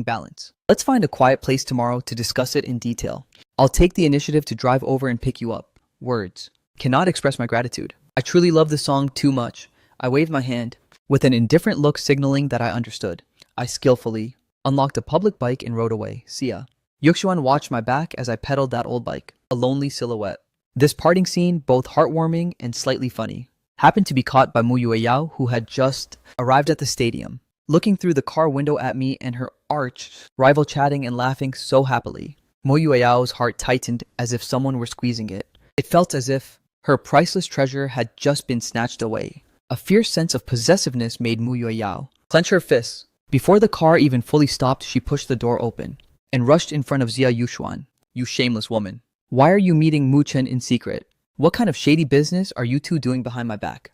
balance. Let's find a quiet place tomorrow to discuss it in detail. I'll take the initiative to drive over and pick you up. Words cannot express my gratitude. I truly love this song too much. I waved my hand, with an indifferent look signaling that I understood. I skillfully unlocked a public bike and rode away. See ya. Yuxuan watched my back as I pedaled that old bike, a lonely silhouette. This parting scene, both heartwarming and slightly funny, happened to be caught by Mu Yueyao, who had just arrived at the stadium, looking through the car window at me and her arch rival chatting and laughing so happily. Mu Yueyao's heart tightened as if someone were squeezing it. It felt as if her priceless treasure had just been snatched away. A fierce sense of possessiveness made Mu Yueyao clench her fists. Before the car even fully stopped, she pushed the door open and rushed in front of Xia Yuxuan. You shameless woman. Why are you meeting Mu Chen in secret? What kind of shady business are you two doing behind my back?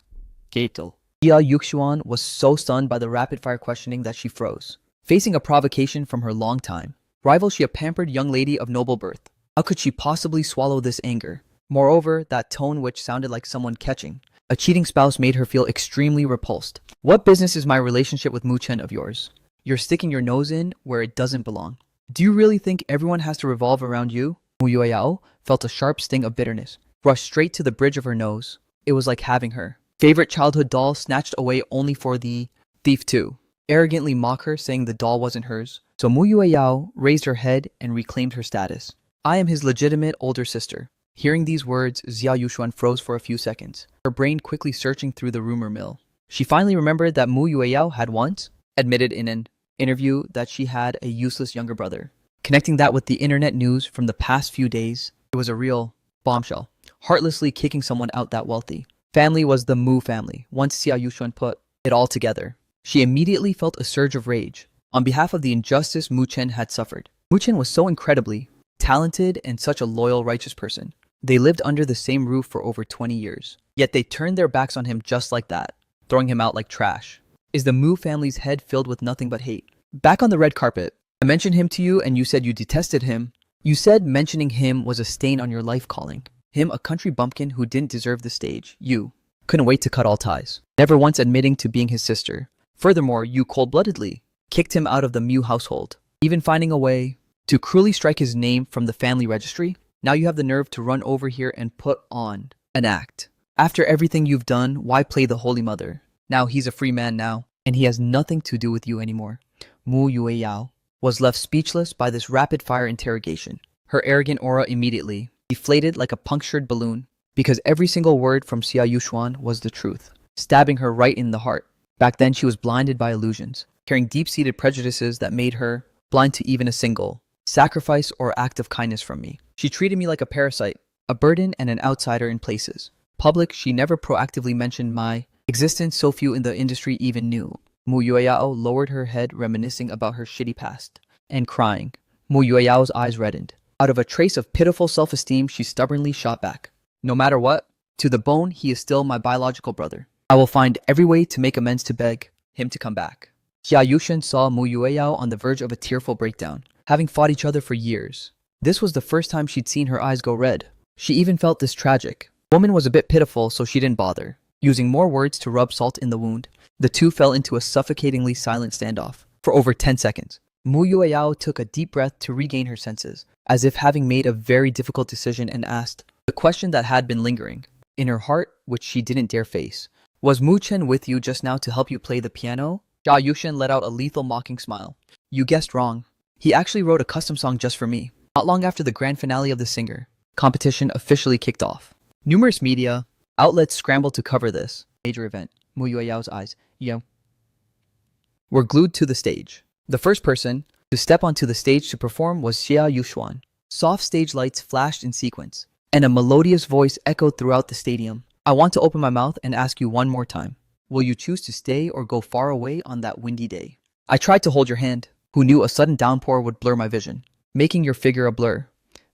Gatel. Xia Yuxuan was so stunned by the rapid-fire questioning that she froze. Facing a provocation from her longtime rival, she a pampered young lady of noble birth. How could she possibly swallow this anger? Moreover, that tone which sounded like someone catching a cheating spouse made her feel extremely repulsed. What business is my relationship with Mu Chen of yours? You're sticking your nose in where it doesn't belong. Do you really think everyone has to revolve around you? Mu Yueyao felt a sharp sting of bitterness rush straight to the bridge of her nose. It was like having her favorite childhood doll snatched away only for the thief to arrogantly mock her, saying the doll wasn't hers. So Mu Yueyao raised her head and reclaimed her status. I am his legitimate older sister. Hearing these words, Xia Yuxuan froze for a few seconds, her brain quickly searching through the rumor mill. She finally remembered that Mu Yueyao had once admitted in an interview that she had a useless younger brother. Connecting that with the internet news from the past few days, it was a real bombshell. Heartlessly kicking someone out that wealthy family was the Mu family. Once Xia Yuxuan put it all together, she immediately felt a surge of rage on behalf of the injustice Mu Chen had suffered. Mu Chen was so incredibly talented and such a loyal, righteous person. They lived under the same roof for over 20 years. Yet they turned their backs on him just like that, throwing him out like trash. Is the Mu family's head filled with nothing but hate? Back on the red carpet, I mentioned him to you and you said you detested him. You said mentioning him was a stain on your life calling. Him a country bumpkin who didn't deserve the stage. You couldn't wait to cut all ties, never once admitting to being his sister. Furthermore, you cold-bloodedly kicked him out of the Mu household, even finding a way to cruelly strike his name from the family registry. Now you have the nerve to run over here and put on an act. After everything you've done, why play the Holy Mother? Now he's a free man now, and he has nothing to do with you anymore. Mu Yueyao was left speechless by this rapid-fire interrogation. Her arrogant aura immediately deflated like a punctured balloon, because every single word from Xia Yuxuan was the truth, stabbing her right in the heart. Back then she was blinded by illusions, carrying deep-seated prejudices that made her blind to even a single sacrifice or act of kindness from me. She treated me like a parasite, a burden and an outsider in places public. She never proactively mentioned my existence, so few in the industry even knew. Mu Yueyao lowered her head, reminiscing about her shitty past, and crying. Mu Yueyao's eyes reddened. Out of a trace of pitiful self-esteem, she stubbornly shot back. No matter what, to the bone, he is still my biological brother. I will find every way to make amends to beg him to come back. Xia Yuxuan saw Mu Yueyao on the verge of a tearful breakdown, having fought each other for years. This was the first time she'd seen her eyes go red. She even felt this tragic. Woman was a bit pitiful, so she didn't bother using more words to rub salt in the wound. The two fell into a suffocatingly silent standoff for over 10 seconds. Mu Yueyao took a deep breath to regain her senses, as if having made a very difficult decision, and asked the question that had been lingering in her heart, which she didn't dare face. Was Mu Chen with you just now to help you play the piano? Xia Yuxuan let out a lethal mocking smile. You guessed wrong. He actually wrote a custom song just for me. Not long after the grand finale of the singer competition officially kicked off, numerous media outlets scrambled to cover this major event. Mu Yueyao's eyes, were glued to the stage. The first person to step onto the stage to perform was Xia Yuxuan. Soft stage lights flashed in sequence, and a melodious voice echoed throughout the stadium. I want to open my mouth and ask you one more time. Will you choose to stay or go far away on that windy day? I tried to hold your hand, who knew a sudden downpour would blur my vision, making your figure a blur.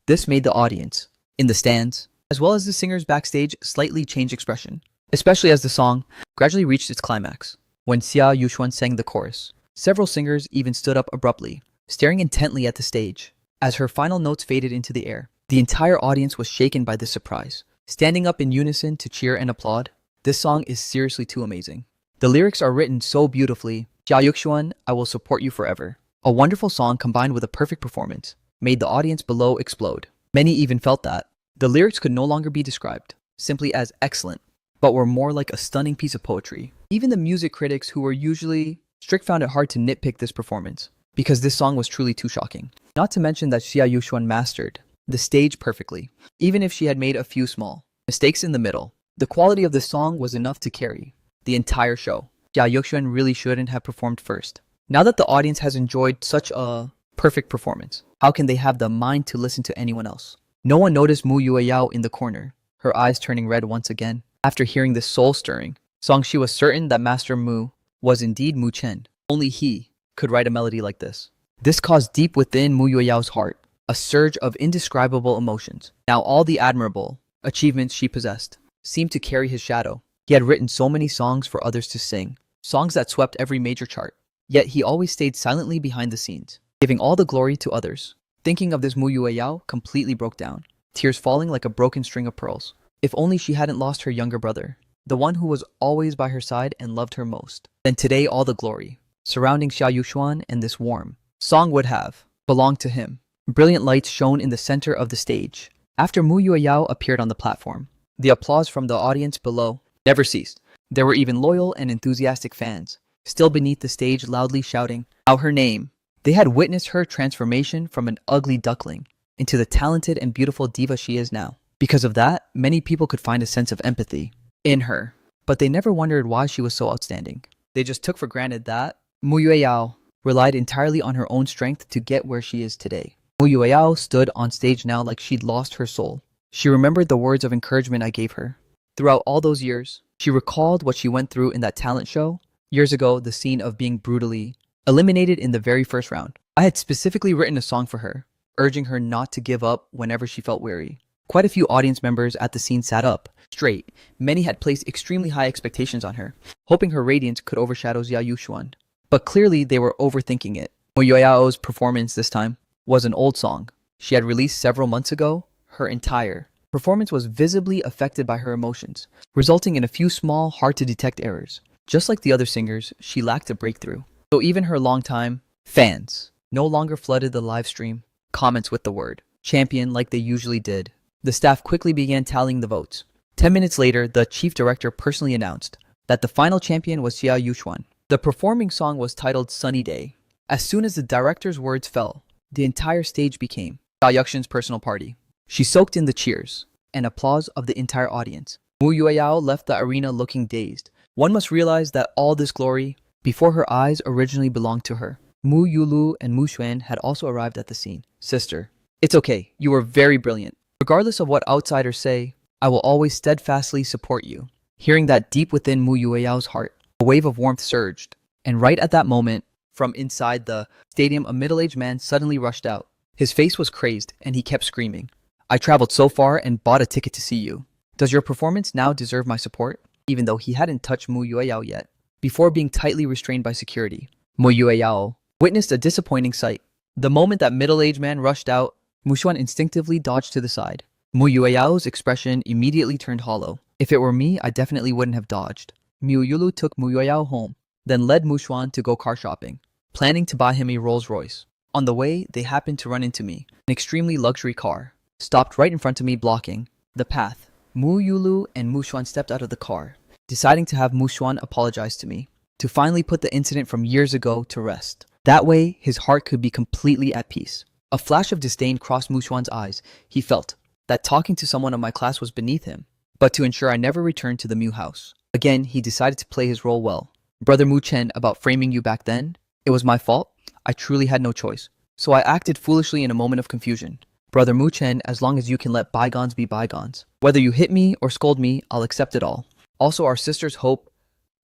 This made the audience in the stands, as well as the singers backstage, slightly change expression, especially as the song gradually reached its climax. When Xia Yuxuan sang the chorus, several singers even stood up abruptly, staring intently at the stage. As her final notes faded into the air, the entire audience was shaken by this surprise, standing up in unison to cheer and applaud. This song is seriously too amazing. The lyrics are written so beautifully. Xia Yuxuan, I will support you forever. A wonderful song combined with a perfect performance made the audience below explode. Many even felt that. The lyrics could no longer be described simply as excellent, but were more like a stunning piece of poetry. Even the music critics, who were usually strict, found it hard to nitpick this performance because this song was truly too shocking. Not to mention that Xia Yushuan mastered the stage perfectly, even if she had made a few small mistakes in the middle. The quality of the song was enough to carry the entire show. Xia Yushuan really shouldn't have performed first. Now that the audience has enjoyed such a perfect performance, how can they have the mind to listen to anyone else? No one noticed Mu Yueyao in the corner, her eyes turning red once again. After hearing this soul-stirring song, she was certain that Master Mu was indeed Mu Chen. Only he could write a melody like this. This caused deep within Mu Yueyao's heart a surge of indescribable emotions. Now all the admirable achievements she possessed seemed to carry his shadow. He had written so many songs for others to sing, songs that swept every major chart. Yet he always stayed silently behind the scenes, giving all the glory to others. Thinking of this, Mu Yueyao completely broke down, tears falling like a broken string of pearls. If only she hadn't lost her younger brother, the one who was always by her side and loved her most. Then today all the glory surrounding Xia Yushuan and this warm song would have belonged to him. Brilliant lights shone in the center of the stage. After Mu Yueyao appeared on the platform, the applause from the audience below never ceased. There were even loyal and enthusiastic fans still beneath the stage, loudly shouting out her name. They had witnessed her transformation from an ugly duckling into the talented and beautiful diva she is now. Because of that, many people could find a sense of empathy in her, but they never wondered why she was so outstanding. They just took for granted that Mu Yueyao relied entirely on her own strength to get where she is today. Mu Yueyao stood on stage now like she'd lost her soul. She remembered the words of encouragement I gave her. Throughout all those years, she recalled what she went through in that talent show. Years ago, the scene of being brutally eliminated in the very first round. I had specifically written a song for her, urging her not to give up whenever she felt weary. Quite a few audience members at the scene sat up straight. Many had placed extremely high expectations on her, hoping her radiance could overshadow Xia Yushuan. But clearly they were overthinking it. Mu Yueyao's performance this time was an old song she had released several months ago. Her entire performance was visibly affected by her emotions, resulting in a few small, hard-to-detect errors. Just like the other singers, she lacked a breakthrough. So even her longtime fans no longer flooded the live stream comments with the word champion like they usually did. The staff quickly began tallying the votes. 10 minutes later, the chief director personally announced that the final champion was Xia Yushuan. The performing song was titled Sunny Day. As soon as the director's words fell, the entire stage became Xia Yushuan's personal party. She soaked in the cheers and applause of the entire audience. Mu Yueyao left the arena looking dazed. One must realize that all this glory before her eyes originally belonged to her. Mu Yulu and Mu Xuan had also arrived at the scene. Sister, it's okay. You were very brilliant. Regardless of what outsiders say, I will always steadfastly support you. Hearing that deep within Mu Yueyao's heart, a wave of warmth surged. And right at that moment, from inside the stadium, a middle-aged man suddenly rushed out. His face was crazed, and he kept screaming, I traveled so far and bought a ticket to see you. Does your performance now deserve my support? Even though he hadn't touched Mu Yueyao yet. Before being tightly restrained by security, Mu Yueyao witnessed a disappointing sight. The moment that middle-aged man rushed out, Mu Xuan instinctively dodged to the side. Mu Yueyao's expression immediately turned hollow. If it were me, I definitely wouldn't have dodged. Mu Yulu took Mu Yueyao home, then led Mu Xuan to go car shopping, planning to buy him a Rolls Royce. On the way, they happened to run into me. An extremely luxury car stopped right in front of me, blocking the path. Mu Yulu and Mu Xuan stepped out of the car, deciding to have Mu Xuan apologize to me, to finally put the incident from years ago to rest. That way, his heart could be completely at peace. A flash of disdain crossed Mu Xuan's eyes. He felt that talking to someone of my class was beneath him. But to ensure I never returned to the Mu house, again, he decided to play his role well. Brother Mu Chen, about framing you back then, it was my fault. I truly had no choice. So I acted foolishly in a moment of confusion. Brother Mu Chen, as long as you can let bygones be bygones. Whether you hit me or scold me, I'll accept it all. Also, our sister's hope.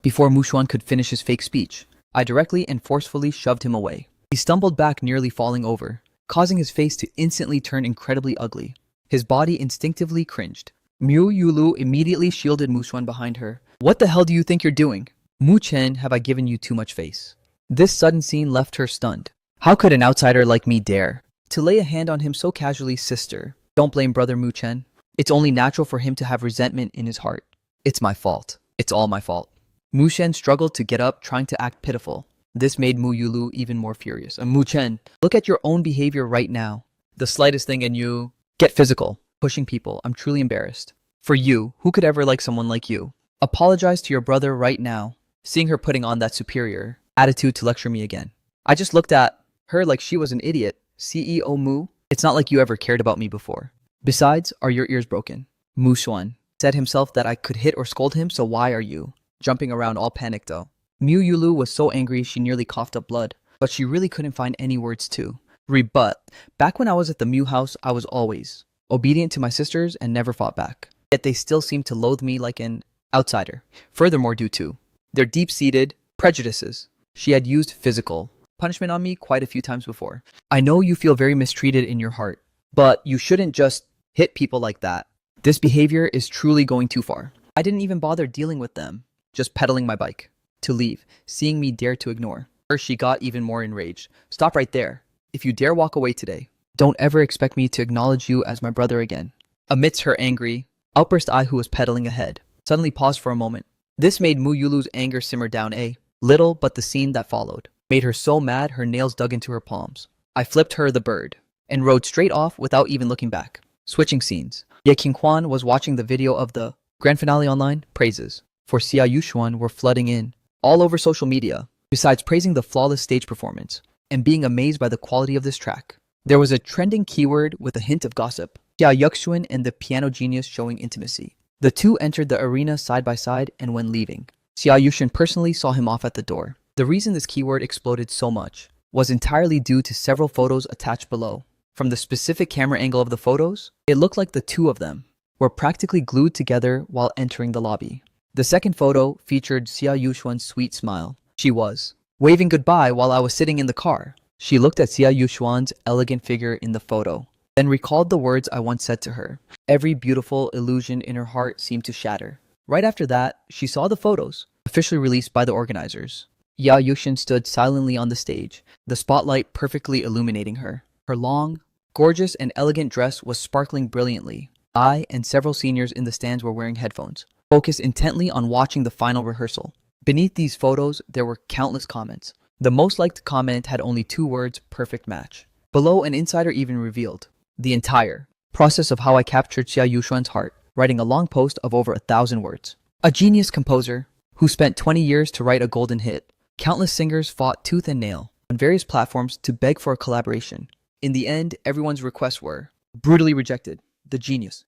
Before Mu Xuan could finish his fake speech, I directly and forcefully shoved him away. He stumbled back, nearly falling over, causing his face to instantly turn incredibly ugly. His body instinctively cringed. Mu Yulu immediately shielded Mu Xuan behind her. What the hell do you think you're doing? Mu Chen, have I given you too much face? This sudden scene left her stunned. How could an outsider like me dare to lay a hand on him so casually? Sister, don't blame Brother Mu Chen. It's only natural for him to have resentment in his heart. It's my fault. It's all my fault. Mu Chen struggled to get up, trying to act pitiful. This made Mu Yulu even more furious. Mu Chen, look at your own behavior right now. The slightest thing and you get physical, pushing people. I'm truly embarrassed. For you, who could ever like someone like you? Apologize to your brother right now. Seeing her putting on that superior attitude to lecture me again. I just looked at her like she was an idiot. CEO Mu, it's not like you ever cared about me before. Besides, are your ears broken? Mu Xuan said himself that I could hit or scold him, so why are you jumping around all panicked though? Mu Yulu was so angry she nearly coughed up blood, but she really couldn't find any words to rebut. Back when I was at the Mu house, I was always obedient to my sisters and never fought back. Yet they still seemed to loathe me like an outsider. Furthermore, due to their deep-seated prejudices, she had used physical punishment on me quite a few times before. I know you feel very mistreated in your heart, but you shouldn't just hit people like that. This behavior is truly going too far. I didn't even bother dealing with them, just pedaling my bike to leave. Seeing me dare to ignore her, she got even more enraged. Stop right there. If you dare walk away today, don't ever expect me to acknowledge you as my brother again. Amidst her angry outburst, I, who was pedaling ahead, suddenly paused for a moment. This made Mu Yulu's anger simmer down a little, but the scene that followed made her so mad her nails dug into her palms. I flipped her the bird and rode straight off without even looking back. Switching scenes. Ye Qingquan was watching the video of the grand finale online. Praises for Xia Yushuan were flooding in all over social media. Besides praising the flawless stage performance and being amazed by the quality of this track, there was a trending keyword with a hint of gossip. Xia Yuxuan and the piano genius showing intimacy. The two entered the arena side by side, and when leaving, Xia Yushuan personally saw him off at the door. The reason this keyword exploded so much was entirely due to several photos attached below. From the specific camera angle of the photos, it looked like the two of them were practically glued together while entering the lobby. The second photo featured Xia Yushuan's sweet smile. She was waving goodbye while I was sitting in the car. She looked at Xia Yushuan's elegant figure in the photo, then recalled the words I once said to her. Every beautiful illusion in her heart seemed to shatter. Right after that, she saw the photos, officially released by the organizers. Ya Yushin stood silently on the stage, the spotlight perfectly illuminating her. Her long, gorgeous, and elegant dress was sparkling brilliantly. I and several seniors in the stands were wearing headphones, focused intently on watching the final rehearsal. Beneath these photos, there were countless comments. The most liked comment had only 2 words, perfect match. Below, an insider even revealed the entire process of how I captured Xia Yushuan's heart, writing a long post of over 1,000 words. A genius composer who spent 20 years to write a golden hit. Countless singers fought tooth and nail on various platforms to beg for a collaboration. In the end, everyone's requests were brutally rejected. The genius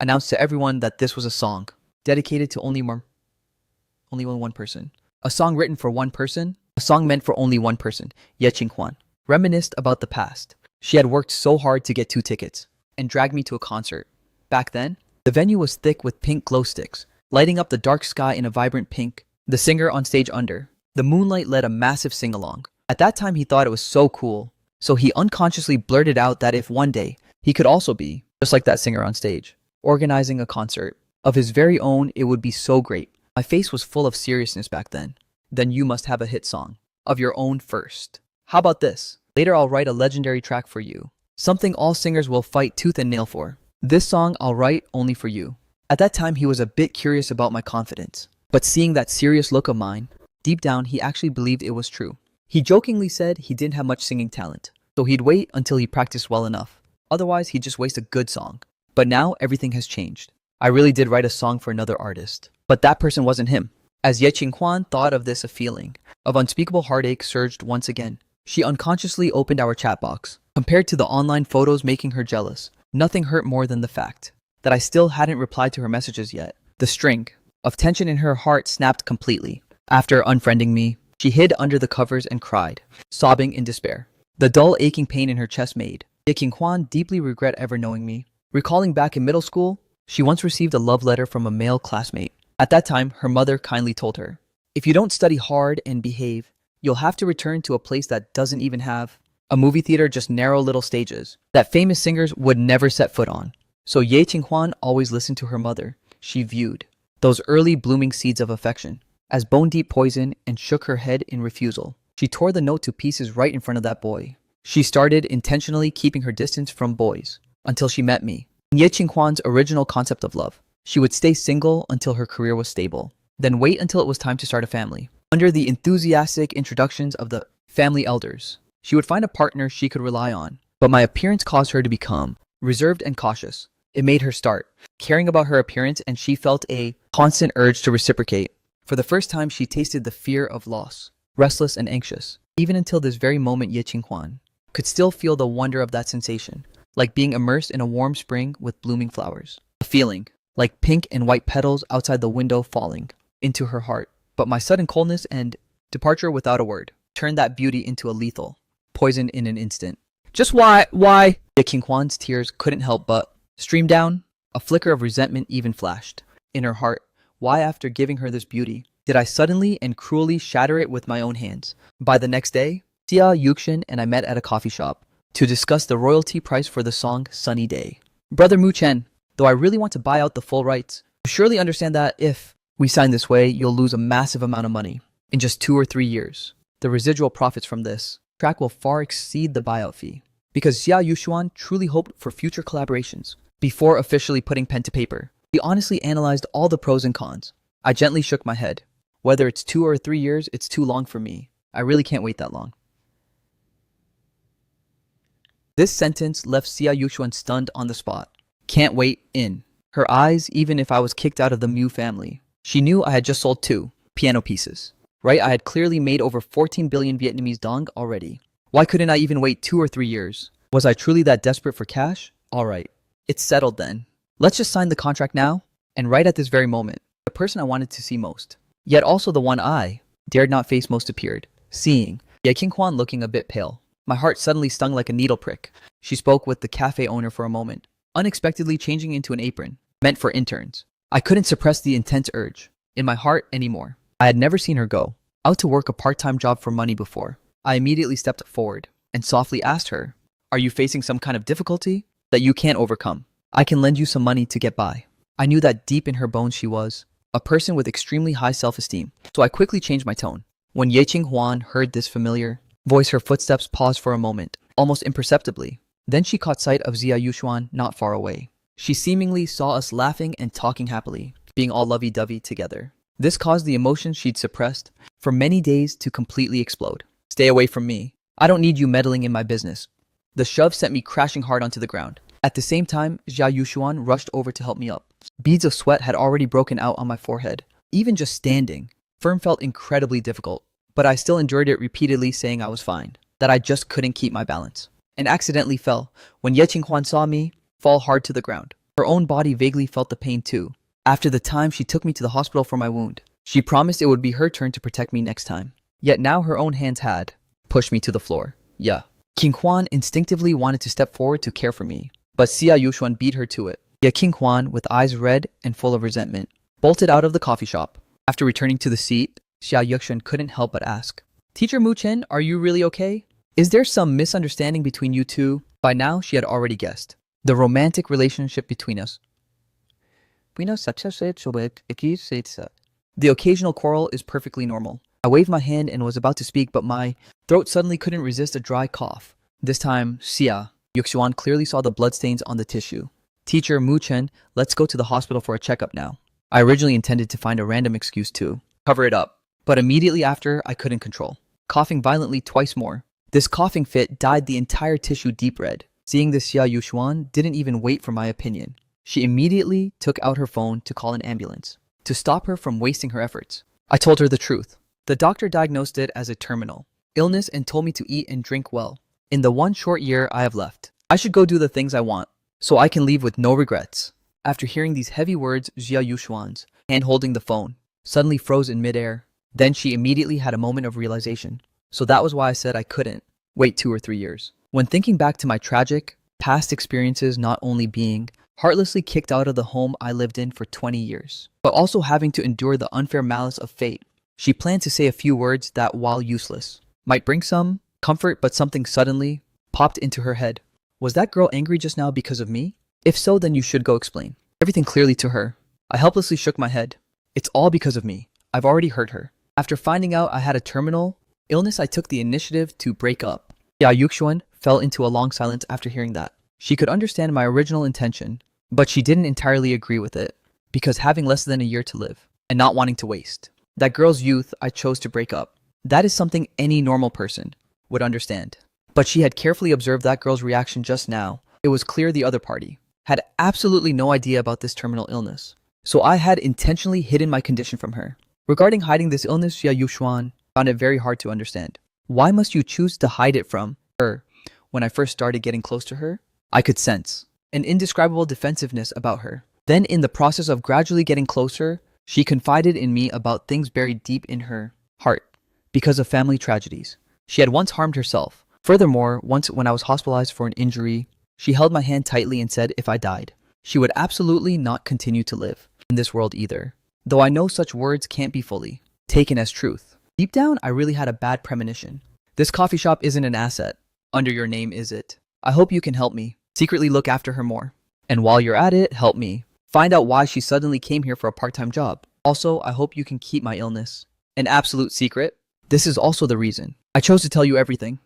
announced to everyone that this was a song dedicated to only one person. A song written for one person, a song meant for only one person. Ye Qingquan reminisced about the past. She had worked so hard to get 2 tickets and dragged me to a concert. Back then, the venue was thick with pink glow sticks, lighting up the dark sky in a vibrant pink. The singer on stage under the moonlight led a massive sing-along. At that time, he thought it was so cool, so he unconsciously blurted out that if one day he could also be just like that singer on stage, organizing a concert of his very own, it would be so great. My face was full of seriousness back then. Then you must have a hit song of your own first. How about this? Later I'll write a legendary track for you. Something all singers will fight tooth and nail for. This song I'll write only for you. At that time he was a bit curious about my confidence. But seeing that serious look of mine, deep down he actually believed it was true. He jokingly said he didn't have much singing talent, so he'd wait until he practiced well enough. Otherwise he'd just waste a good song. But now everything has changed. I really did write a song for another artist. But that person wasn't him. As Ye Qingquan thought of this, a feeling of unspeakable heartache surged once again. She unconsciously opened our chat box. Compared to the online photos making her jealous, nothing hurt more than the fact that I still hadn't replied to her messages yet. The string of tension in her heart snapped completely. After unfriending me, she hid under the covers and cried, sobbing in despair. The dull aching pain in her chest made Ye Qingquan deeply regret ever knowing me. Recalling back in middle school, she once received a love letter from a male classmate. At that time, her mother kindly told her, if you don't study hard and behave, you'll have to return to a place that doesn't even have a movie theater, just narrow little stages that famous singers would never set foot on. So Ye Qingquan always listened to her mother. She viewed those early blooming seeds of affection as bone-deep poison and shook her head in refusal. She tore the note to pieces right in front of that boy. She started intentionally keeping her distance from boys until she met me. In Ye Qingquan's original concept of love, she would stay single until her career was stable, then wait until it was time to start a family. Under the enthusiastic introductions of the family elders, she would find a partner she could rely on. But my appearance caused her to become reserved and cautious. It made her start caring about her appearance, and she felt a constant urge to reciprocate. For the first time, she tasted the fear of loss, restless and anxious. Even until this very moment, Ye Qinghuan could still feel the wonder of that sensation, like being immersed in a warm spring with blooming flowers. A feeling like pink and white petals outside the window falling into her heart. But my sudden coldness and departure without a word turned that beauty into a lethal poison in an instant. Just why? Ye Qinghuan's tears couldn't help but stream down. A flicker of resentment even flashed in her heart. Why, after giving her this beauty, did I suddenly and cruelly shatter it with my own hands? By the next day, Xia Yuxin and I met at a coffee shop to discuss the royalty price for the song Sunny Day. Brother Mu Chen, though I really want to buy out the full rights, you surely understand that if we sign this way, you'll lose a massive amount of money in just 2 or 3 years. The residual profits from this track will far exceed the buyout fee, because Xia Yushuan truly hoped for future collaborations. Before officially putting pen to paper, he honestly analyzed all the pros and cons. I gently shook my head. Whether it's 2 or 3 years, it's too long for me. I really can't wait that long. This sentence left Xia Yushuan stunned on the spot. Can't wait in her eyes, even if I was kicked out of the Mu family. She knew I had just sold 2 piano pieces. Right? I had clearly made over 14 billion Vietnamese dong already. Why couldn't I even wait 2 or 3 years? Was I truly that desperate for cash? Alright, it's settled then. Let's just sign the contract now, and right at this very moment, the person I wanted to see most, yet also the one I dared not face most, appeared. Seeing Ye Qinghuan looking a bit pale, my heart suddenly stung like a needle prick. She spoke with the cafe owner for a moment, unexpectedly changing into an apron, meant for interns. I couldn't suppress the intense urge in my heart anymore. I had never seen her go out to work a part-time job for money before. I immediately stepped forward and softly asked her, "Are you facing some kind of difficulty that you can't overcome? I can lend you some money to get by." I knew that deep in her bones she was a person with extremely high self-esteem, so I quickly changed my tone. When Ye Qinghuan heard this familiar voice, her footsteps paused for a moment, almost imperceptibly. Then she caught sight of Xia Yushuan not far away. She seemingly saw us laughing and talking happily, being all lovey-dovey together. This caused the emotions she'd suppressed for many days to completely explode. "Stay away from me. I don't need you meddling in my business." The shove sent me crashing hard onto the ground. At the same time, Xia Yushuan rushed over to help me up. Beads of sweat had already broken out on my forehead. Even just standing firm felt incredibly difficult, but I still endured it, repeatedly saying I was fine, that I just couldn't keep my balance, and accidentally fell when Ye Qinghuan saw me fall hard to the ground. Her own body vaguely felt the pain too. After the time she took me to the hospital for my wound, she promised it would be her turn to protect me next time. Yet now her own hands had pushed me to the floor. Yeah. Qinghuan instinctively wanted to step forward to care for me, but Xia Yushuan beat her to it. Ye Qinghuan, with eyes red and full of resentment, bolted out of the coffee shop. After returning to the seat, Xia Yushuan couldn't help but ask, "Teacher Mu Chen, are you really okay? Is there some misunderstanding between you two?" By now, she had already guessed the romantic relationship between us. The occasional quarrel is perfectly normal. I waved my hand and was about to speak, but my throat suddenly couldn't resist a dry cough. This time, Xia Yuxuan clearly saw the bloodstains on the tissue. "Teacher Mu Chen, let's go to the hospital for a checkup now." I originally intended to find a random excuse to cover it up, but immediately after, I couldn't control, coughing violently twice more. This coughing fit dyed the entire tissue deep red. Seeing this, Xia Yushuan didn't even wait for my opinion. She immediately took out her phone to call an ambulance, to stop her from wasting her efforts. I told her the truth. The doctor diagnosed it as a terminal illness and told me to eat and drink well. In the 1 short year I have left, I should go do the things I want, so I can leave with no regrets. After hearing these heavy words, Xia Yushuan's hand holding the phone suddenly froze in midair. Then she immediately had a moment of realization. So that was why I said I couldn't wait 2 or 3 years. When thinking back to my tragic past experiences, not only being heartlessly kicked out of the home I lived in for 20 years, but also having to endure the unfair malice of fate, she planned to say a few words that, while useless, might bring some comfort, but something suddenly popped into her head. Was that girl angry just now because of me? If so, then you should go explain everything clearly to her. I helplessly shook my head. It's all because of me. I've already hurt her. After finding out I had a terminal illness, I took the initiative to break up. Ya Yuxuan fell into a long silence after hearing that. She could understand my original intention, but she didn't entirely agree with it, because having less than a year to live and not wanting to waste That girl's youth I chose to break up. That is something any normal person would understand. But she had carefully observed that girl's reaction just now. It was clear the other party had absolutely no idea about this terminal illness. So I had intentionally hidden my condition from her. Regarding hiding this illness, Xia Yuxuan found it very hard to understand. Why must you choose to hide it from her? When I first started getting close to her, I could sense an indescribable defensiveness about her. Then in the process of gradually getting closer, she confided in me about things buried deep in her heart because of family tragedies. She had once harmed herself. Furthermore, once when I was hospitalized for an injury, she held my hand tightly and said if I died, she would absolutely not continue to live in this world either. Though I know such words can't be fully taken as truth. Deep down, I really had a bad premonition. This coffee shop isn't an asset under your name, is it? I hope you can help me secretly look after her more. And while you're at it, help me find out why she suddenly came here for a part-time job. Also, I hope you can keep my illness an absolute secret. This is also the reason I chose to tell you everything.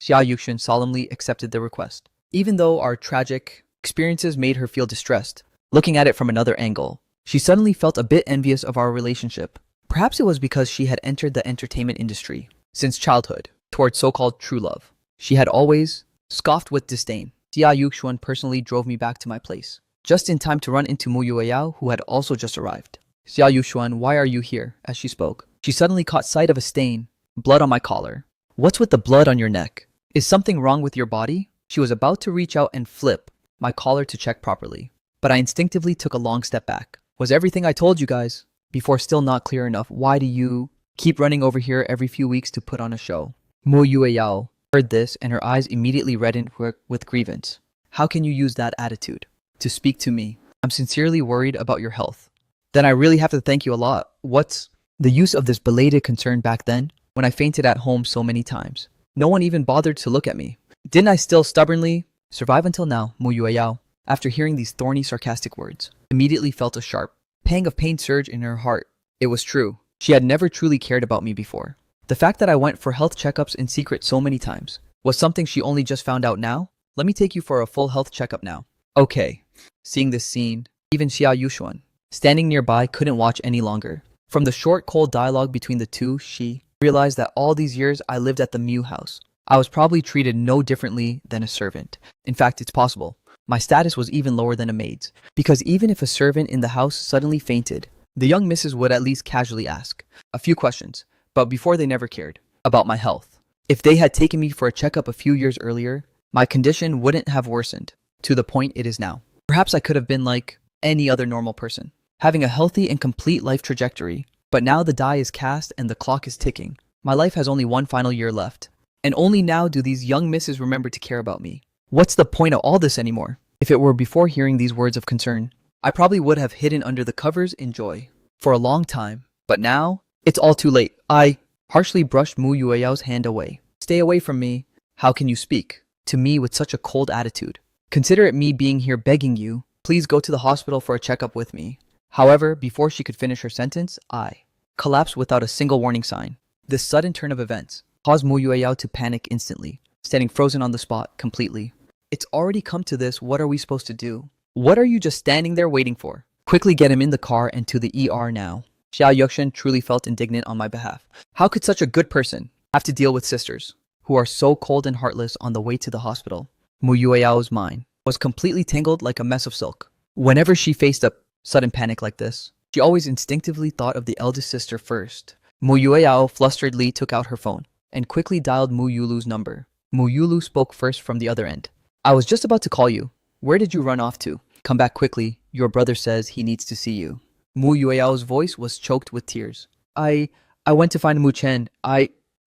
Xia Yuxin solemnly accepted the request. Even though our tragic experiences made her feel distressed, looking at it from another angle, she suddenly felt a bit envious of our relationship. Perhaps it was because she had entered the entertainment industry since childhood towards so-called true love. She had always scoffed with disdain. Xia Yuxuan personally drove me back to my place, just in time to run into Mu Yueyao, who had also just arrived. Xia Yuxuan, why are you here? As she spoke, she suddenly caught sight of a stain, blood on my collar. What's with the blood on your neck? Is something wrong with your body? She was about to reach out and flip my collar to check properly, but I instinctively took a long step back. Was everything I told you guys before still not clear enough? Why do you keep running over here every few weeks to put on a show? Mu Yueyao heard this and her eyes immediately reddened with grievance. How can you use that attitude to speak to me? I'm sincerely worried about your health. Then I really have to thank you a lot. What's the use of this belated concern back then when I fainted at home so many times? No one even bothered to look at me. Didn't I still stubbornly survive until now? Mu Yueyao, after hearing these thorny, sarcastic words, immediately felt a sharp pang of pain surge in her heart. It was true. She had never truly cared about me before. The fact that I went for health checkups in secret so many times was something she only just found out now. Let me take you for a full health checkup now. Okay. Seeing this scene, even Xia Yuxuan, standing nearby, couldn't watch any longer. From the short, cold dialogue between the two, she realized that all these years I lived at the Mew house, I was probably treated no differently than a servant. In fact, it's possible my status was even lower than a maid's, because even if a servant in the house suddenly fainted, the young missus would at least casually ask a few questions, but before they never cared about my health. If they had taken me for a checkup a few years earlier, my condition wouldn't have worsened to the point it is now. Perhaps I could have been like any other normal person, having a healthy and complete life trajectory. But now the die is cast and the clock is ticking. My life has only one final year left. And only now do these young misses remember to care about me. What's the point of all this anymore? If it were before hearing these words of concern, I probably would have hidden under the covers in joy for a long time. But now, it's all too late. I harshly brushed Mu Yueyao's hand away. Stay away from me. How can you speak to me with such a cold attitude? Consider it me being here begging you. Please go to the hospital for a checkup with me. However, before she could finish her sentence, I collapsed without a single warning sign. This sudden turn of events caused Mu Yueyao to panic instantly, standing frozen on the spot completely. It's already come to this, what are we supposed to do? What are you just standing there waiting for? Quickly get him in the car and to the ER now. Xia Yuxin truly felt indignant on my behalf. How could such a good person have to deal with sisters who are so cold and heartless on the way to the hospital? Mu Yueyao's mind was completely tangled like a mess of silk. Whenever she faced a sudden panic like this, she always instinctively thought of the eldest sister first. Mu Yueyao flusteredly took out her phone and quickly dialed Mu Yulu's number. Mu Yulu spoke first from the other end. I was just about to call you. Where did you run off to? Come back quickly. Your brother says he needs to see you. Mu Yueyao's voice was choked with tears. I went to find Mu Chen.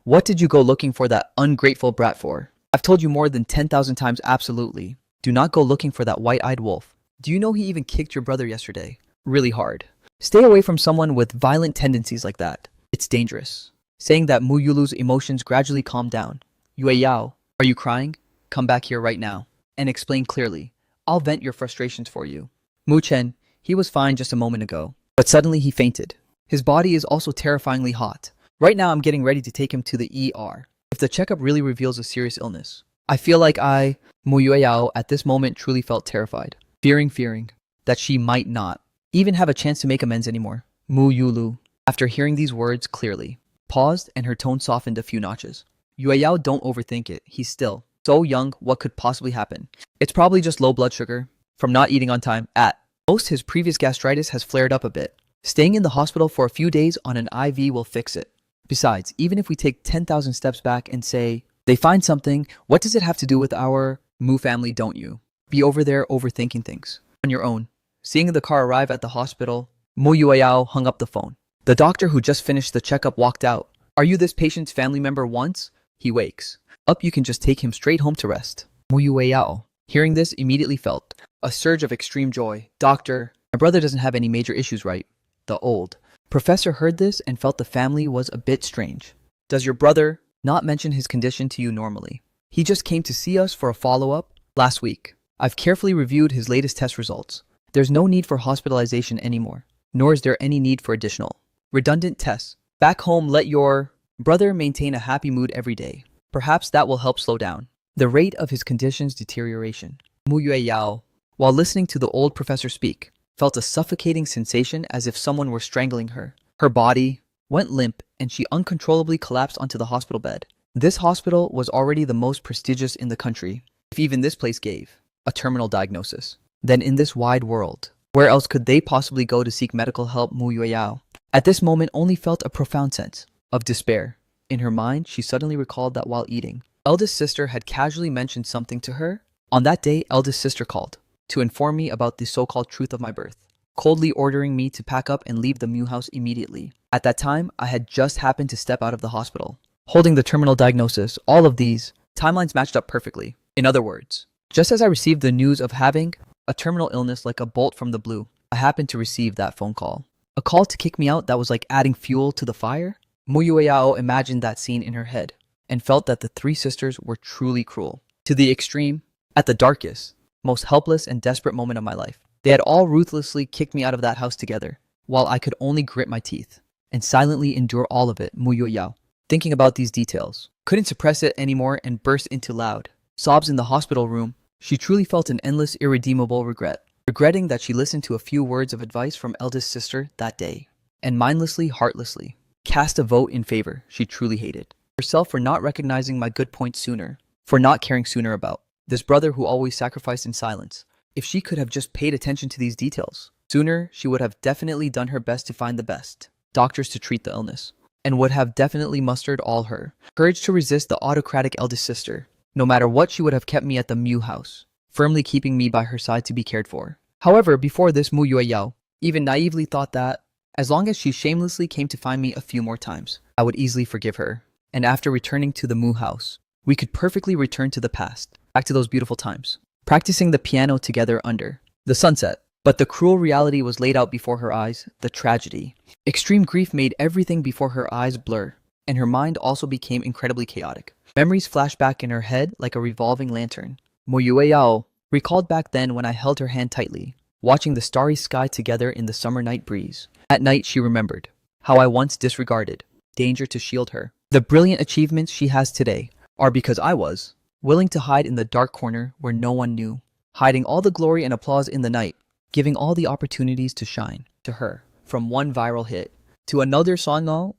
What did you go looking for that ungrateful brat for? I've told you more than 10,000 times absolutely. Do not go looking for that white-eyed wolf. Do you know he even kicked your brother yesterday? Really hard. Stay away from someone with violent tendencies like that. It's dangerous. Saying that, Mu Yulu's emotions gradually calmed down. Yueyao, are you crying? Come back here right now and explain clearly. I'll vent your frustrations for you. Mu Chen, he was fine just a moment ago, but suddenly he fainted. His body is also terrifyingly hot. Right now I'm getting ready to take him to the ER. If the checkup really reveals a serious illness, I feel like Mu Yueyao, at this moment truly felt terrified. Fearing that she might not even have a chance to make amends anymore. Mu Yulu, After hearing these words clearly, paused and her tone softened a few notches. Yueyao, don't overthink it. He's still so young. What could possibly happen? It's probably just low blood sugar from not eating on time. At most, his previous gastritis has flared up a bit. Staying in the hospital for a few days on an IV will fix it. Besides, even if we take 10,000 steps back and say they find something, what does it have to do with our Mu family? Don't you be over there overthinking things on your own. Seeing the car arrive at the hospital, Mu Yueyao hung up the phone. The doctor who just finished the checkup walked out. Are you this patient's family member? Once he wakes up, you can just take him straight home to rest. Mu Yueyao, hearing this, immediately felt a surge of extreme joy. Doctor, my brother doesn't have any major issues, right? The old professor heard this and felt the family was a bit strange. Does your brother not mention his condition to you normally? He just came to see us for a follow-up last week. I've carefully reviewed his latest test results. There's no need for hospitalization anymore, nor is there any need for additional redundant tests. Back home, let your brother maintain a happy mood every day. Perhaps that will help slow down the rate of his condition's deterioration. Mu Yueyao, while listening to the old professor speak, felt a suffocating sensation as if someone were strangling her. Her body went limp and she uncontrollably collapsed onto the hospital bed. This hospital was already the most prestigious in the country. If even this place gave a terminal diagnosis, then in this wide world, where else could they possibly go to seek medical help? Mu Yueyao, at this moment, only felt a profound sense of despair. In her mind, she suddenly recalled that while eating, eldest sister had casually mentioned something to her. On that day, eldest sister called to inform me about the so-called truth of my birth, coldly ordering me to pack up and leave the Mu house immediately. At that time, I had just happened to step out of the hospital, holding the terminal diagnosis. All of these timelines matched up perfectly. In other words, just as I received the news of having a terminal illness like a bolt from the blue, I happened to receive that phone call. A call to kick me out that was like adding fuel to the fire? Mu Yueyao imagined that scene in her head and felt that the three sisters were truly cruel. To the extreme, at the darkest, most helpless and desperate moment of my life, they had all ruthlessly kicked me out of that house together, while I could only grit my teeth and silently endure all of it. Mu Yueyao, thinking about these details, couldn't suppress it anymore and burst into loud sobs in the hospital room. She truly felt an endless, irredeemable regret, regretting that she listened to a few words of advice from eldest sister that day, and mindlessly, heartlessly, cast a vote in favor she truly hated herself for not recognizing my good points sooner, for not caring sooner about this brother who always sacrificed in silence. If she could have just paid attention to these details sooner, she would have definitely done her best to find the best doctors to treat the illness, and would have definitely mustered all her courage to resist the autocratic eldest sister. No matter what, she would have kept me at the Mu house, firmly keeping me by her side to be cared for. However, before this, Mu Yueyao even naively thought that, as long as she shamelessly came to find me a few more times, I would easily forgive her. And after returning to the Mu house, we could perfectly return to the past, back to those beautiful times, practicing the piano together under the sunset. But the cruel reality was laid out before her eyes, the tragedy. Extreme grief made everything before her eyes blur, and her mind also became incredibly chaotic. Memories flashed back in her head like a revolving lantern. Mu Yueyao recalled back then when I held her hand tightly, watching the starry sky together in the summer night breeze. At night, she remembered how I once disregarded danger to shield her. The brilliant achievements she has today are because I was willing to hide in the dark corner where no one knew, hiding all the glory and applause in the night, giving all the opportunities to shine to her. From one viral hit to another song,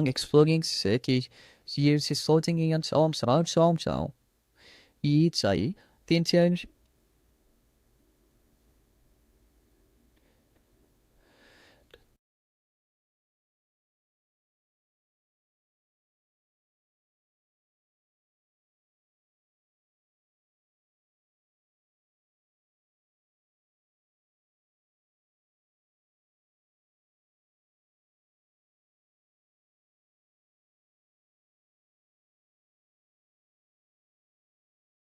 exploding sick. She is floating in so each side. The intention.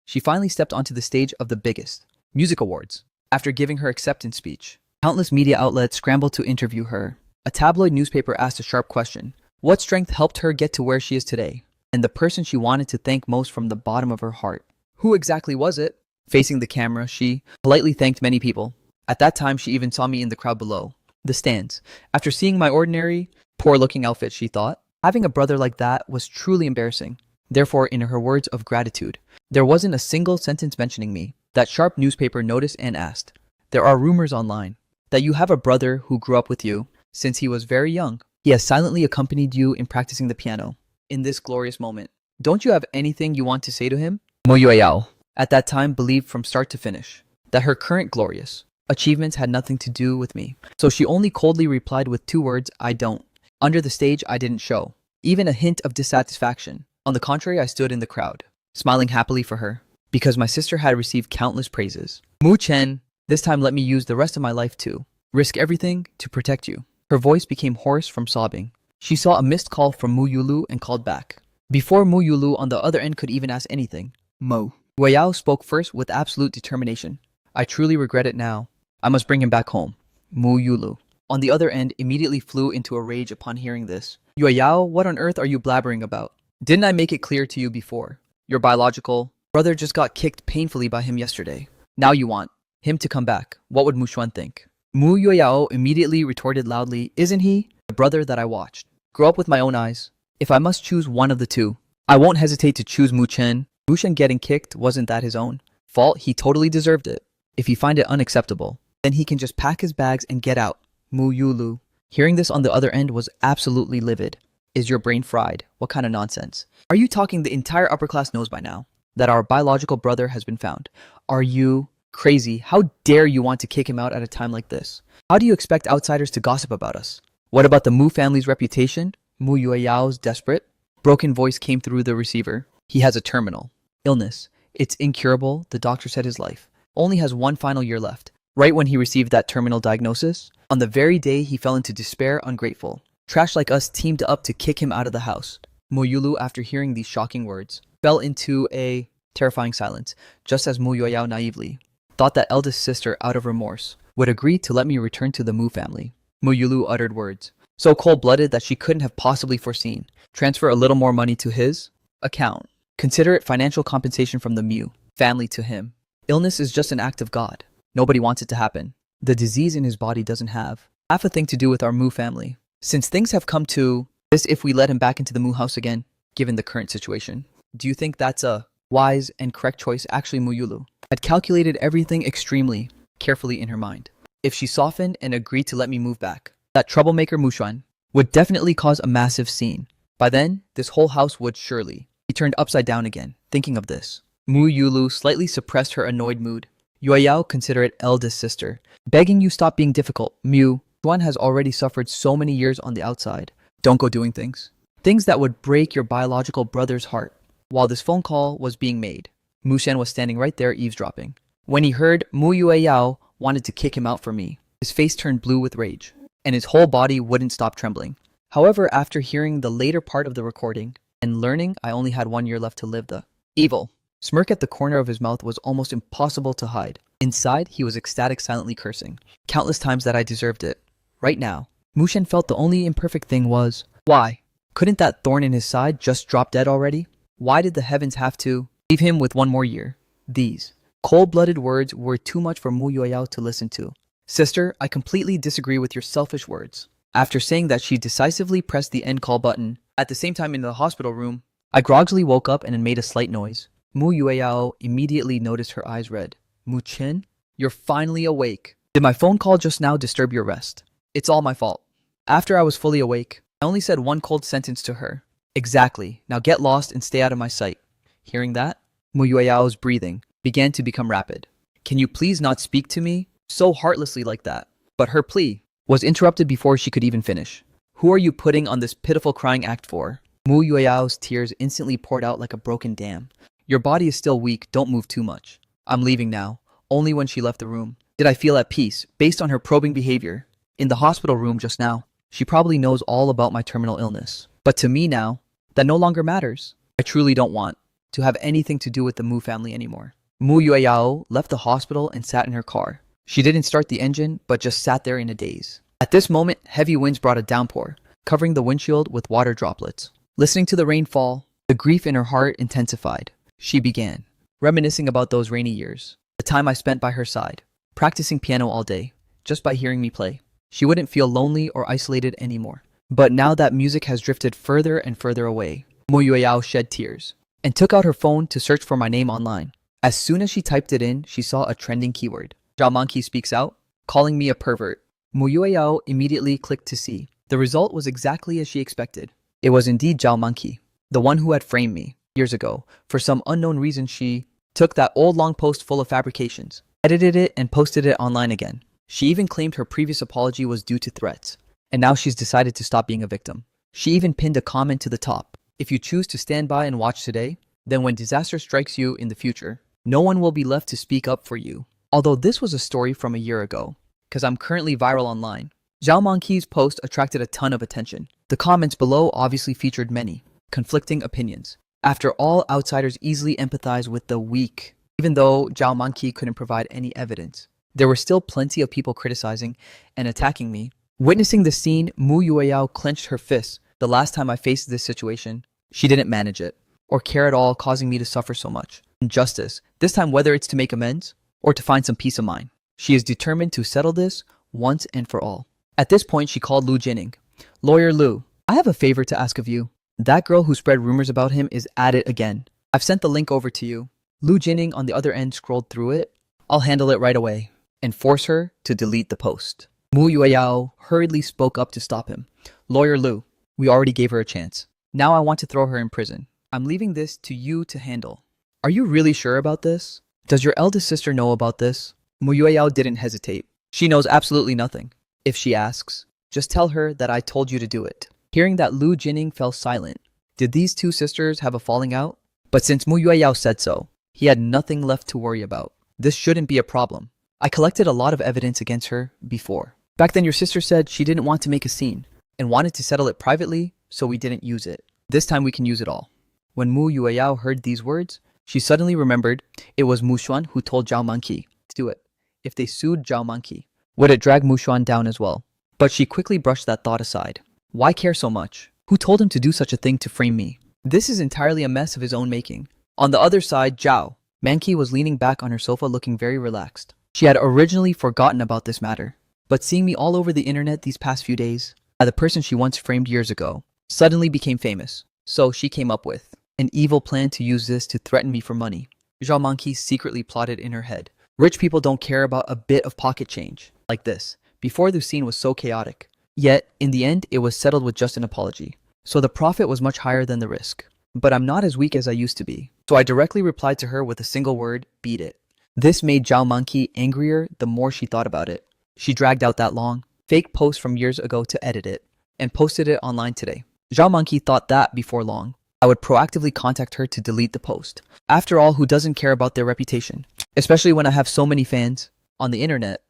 She finally stepped onto the stage of the biggest music awards. After giving her acceptance speech, countless media outlets scrambled to interview her. A tabloid newspaper asked a sharp question: what strength helped her get to where she is today? And the person she wanted to thank most from the bottom of her heart, who exactly was it? Facing the camera, she politely thanked many people. At that time, she even saw me in the crowd below the stands. After seeing my ordinary, poor-looking outfit, she thought, having a brother like that was truly embarrassing. Therefore, in her words of gratitude, there wasn't a single sentence mentioning me. That sharp newspaper noticed and asked, there are rumors online that you have a brother who grew up with you. Since he was very young, he has silently accompanied you in practicing the piano. In this glorious moment, don't you have anything you want to say to him? Mo Yueyao, at that time, believed from start to finish that her current glorious achievements had nothing to do with me. So she only coldly replied with 2 words, I don't. Under the stage, I didn't show even a hint of dissatisfaction. On the contrary, I stood in the crowd, smiling happily for her, because my sister had received countless praises. Mu Chen, this time let me use the rest of my life to risk everything to protect you. Her voice became hoarse from sobbing. She saw a missed call from Mu Yulu and called back. Before Mu Yulu on the other end could even ask anything, Mo Yueyao spoke first with absolute determination. I truly regret it now. I must bring him back home. Mu Yulu, on the other end, immediately flew into a rage upon hearing this. Yueyao, what on earth are you blabbering about? Didn't I make it clear to you before? Your biological brother just got kicked painfully by him yesterday. Now you want him to come back. What would Mu Xuan think? Mu Yueyao immediately retorted loudly, isn't he the brother that I watched grow up with my own eyes? If I must choose one of the two, I won't hesitate to choose Mu Chen. Mu Chen getting kicked, wasn't that his own fault? He totally deserved it. If you find it unacceptable, then he can just pack his bags and get out. Mu Yulu, hearing this on the other end, was absolutely livid. Is your brain fried? What kind of nonsense? Are you talking the entire upper class knows by now that our biological brother has been found? Are you crazy? How dare you want to kick him out at a time like this? How do you expect outsiders to gossip about us? What about the Mu family's reputation? Mu Yueyao's desperate, broken voice came through the receiver. He has a terminal illness. It's incurable, the doctor said. His life only has 1 final year left. Right when he received that terminal diagnosis, on the very day he fell into despair, ungrateful trash like us teamed up to kick him out of the house. Mo Yulu, after hearing these shocking words, fell into a terrifying silence, just as Mu Yueyao naively thought that eldest sister, out of remorse, would agree to let me return to the Mu family. Mu Yulu uttered words so cold-blooded that she couldn't have possibly foreseen. Transfer a little more money to his account. Consider it financial compensation from the Mu family to him. Illness is just an act of God. Nobody wants it to happen. The disease in his body doesn't have half a thing to do with our Mu family. Since things have come to this, if we let him back into the Mu house again, given the current situation, do you think that's a wise and correct choice? Actually, Mu Yulu had calculated everything extremely carefully in her mind. If she softened and agreed to let me move back, that troublemaker Mu Xuan would definitely cause a massive scene. By then, this whole house would surely be turned upside down again. Thinking of this, Mu Yulu slightly suppressed her annoyed mood. Yueyao, considerate eldest sister, begging you stop being difficult. Mu Xuan has already suffered so many years on the outside. Don't go doing things that would break your biological brother's heart. While this phone call was being made, Mu Xuan was standing right there eavesdropping. When he heard Mu Yueyao wanted to kick him out for me, his face turned blue with rage, and his whole body wouldn't stop trembling. However, after hearing the later part of the recording and learning I only had 1 year left to live, the evil smirk at the corner of his mouth was almost impossible to hide. Inside, he was ecstatic, silently cursing countless times that I deserved it. Right now, Mu Xuan felt the only imperfect thing was, why couldn't that thorn in his side just drop dead already? Why did the heavens have to leave him with 1 more year? These cold-blooded words were too much for Mu Yueyao to listen to. Sister, I completely disagree with your selfish words. After saying that, she decisively pressed the end call button. At the same time, in the hospital room, I groggily woke up and made a slight noise. Mu Yueyao immediately noticed her eyes red. Mu Chen, you're finally awake. Did my phone call just now disturb your rest? It's all my fault. After I was fully awake, I only said 1 cold sentence to her. Exactly. Now get lost and stay out of my sight. Hearing that, Mu Yueyao's breathing began to become rapid. Can you please not speak to me so heartlessly like that? But her plea was interrupted before she could even finish. Who are you putting on this pitiful crying act for? Mu Yueyao's tears instantly poured out like a broken dam. Your body is still weak, don't move too much. I'm leaving now. Only when she left the room did I feel at peace, based on her probing behavior. In the hospital room just now, she probably knows all about my terminal illness. But to me now, that no longer matters. I truly don't want to have anything to do with the Mu family anymore. Mu Yueyao left the hospital and sat in her car. She didn't start the engine, but just sat there in a daze. At this moment, heavy winds brought a downpour, covering the windshield with water droplets. Listening to the rain fall, the grief in her heart intensified. She began reminiscing about those rainy years, the time I spent by her side, practicing piano all day, just by hearing me play. She wouldn't feel lonely or isolated anymore. But now that music has drifted further and further away, Mu Yueyao shed tears and took out her phone to search for my name online. As soon as she typed it in, she saw a trending keyword. Zhao Monkey speaks out, calling me a pervert. Mu Yueyao immediately clicked to see. The result was exactly as she expected. It was indeed Zhao Monkey, the one who had framed me years ago. For some unknown reason, she took that old long post full of fabrications, edited it, and posted it online again. She even claimed her previous apology was due to threats, and now she's decided to stop being a victim. She even pinned a comment to the top. If you choose to stand by and watch today, then when disaster strikes you in the future, no one will be left to speak up for you. Although this was a story from a year ago, because I'm currently viral online. Zhao Monkey's post attracted a ton of attention. The comments below obviously featured many conflicting opinions. After all, outsiders easily empathize with the weak. Even though Zhao Monkey couldn't provide any evidence, there were still plenty of people criticizing and attacking me. Witnessing the scene, Mu Yueyao clenched her fists. The last time I faced this situation, she didn't manage it or care at all, causing me to suffer so much injustice. This time, whether it's to make amends or to find some peace of mind, she is determined to settle this once and for all. At this point, she called Lu Jining. Lawyer Lu, I have a favor to ask of you. That girl who spread rumors about him is at it again. I've sent the link over to you. Lu Jining on the other end scrolled through it. I'll handle it right away and force her to delete the post. Mu Yueyao hurriedly spoke up to stop him. Lawyer Lu, we already gave her a chance. Now I want to throw her in prison. I'm leaving this to you to handle. Are you really sure about this? Does your eldest sister know about this? Mu Yueyao didn't hesitate. She knows absolutely nothing. If she asks, just tell her that I told you to do it. Hearing that, Lu Jining fell silent. Did these two sisters have a falling out? But since Mu Yueyao said so, he had nothing left to worry about. This shouldn't be a problem. I collected a lot of evidence against her before. Back then your sister said she didn't want to make a scene and wanted to settle it privately, so we didn't use it. This time we can use it all. When Mu Yueyao heard these words, she suddenly remembered it was Mu Xuan who told Zhao Monkey to do it. If they sued Zhao Monkey, would it drag Mu Xuan down as well? But she quickly brushed that thought aside. Why care so much? Who told him to do such a thing to frame me? This is entirely a mess of his own making. On the other side, Zhao Monkey was leaning back on her sofa looking very relaxed. She had originally forgotten about this matter, but seeing me all over the internet these past few days, the person she once framed years ago suddenly became famous. So she came up with an evil plan to use this to threaten me for money. Zhao Monkey secretly plotted in her head. Rich people don't care about a bit of pocket change like this. Before, the scene was so chaotic. Yet, in the end, it was settled with just an apology. So the profit was much higher than the risk. But I'm not as weak as I used to be. So I directly replied to her with a single word, beat it. This made Zhao Monkey angrier the more she thought about it. She dragged out that long, fake post from years ago to edit it, and posted it online today. Zhao Monkey thought that before long, I would proactively contact her to delete the post. After all, who doesn't care about their reputation? Especially when I have so many fans on the internet.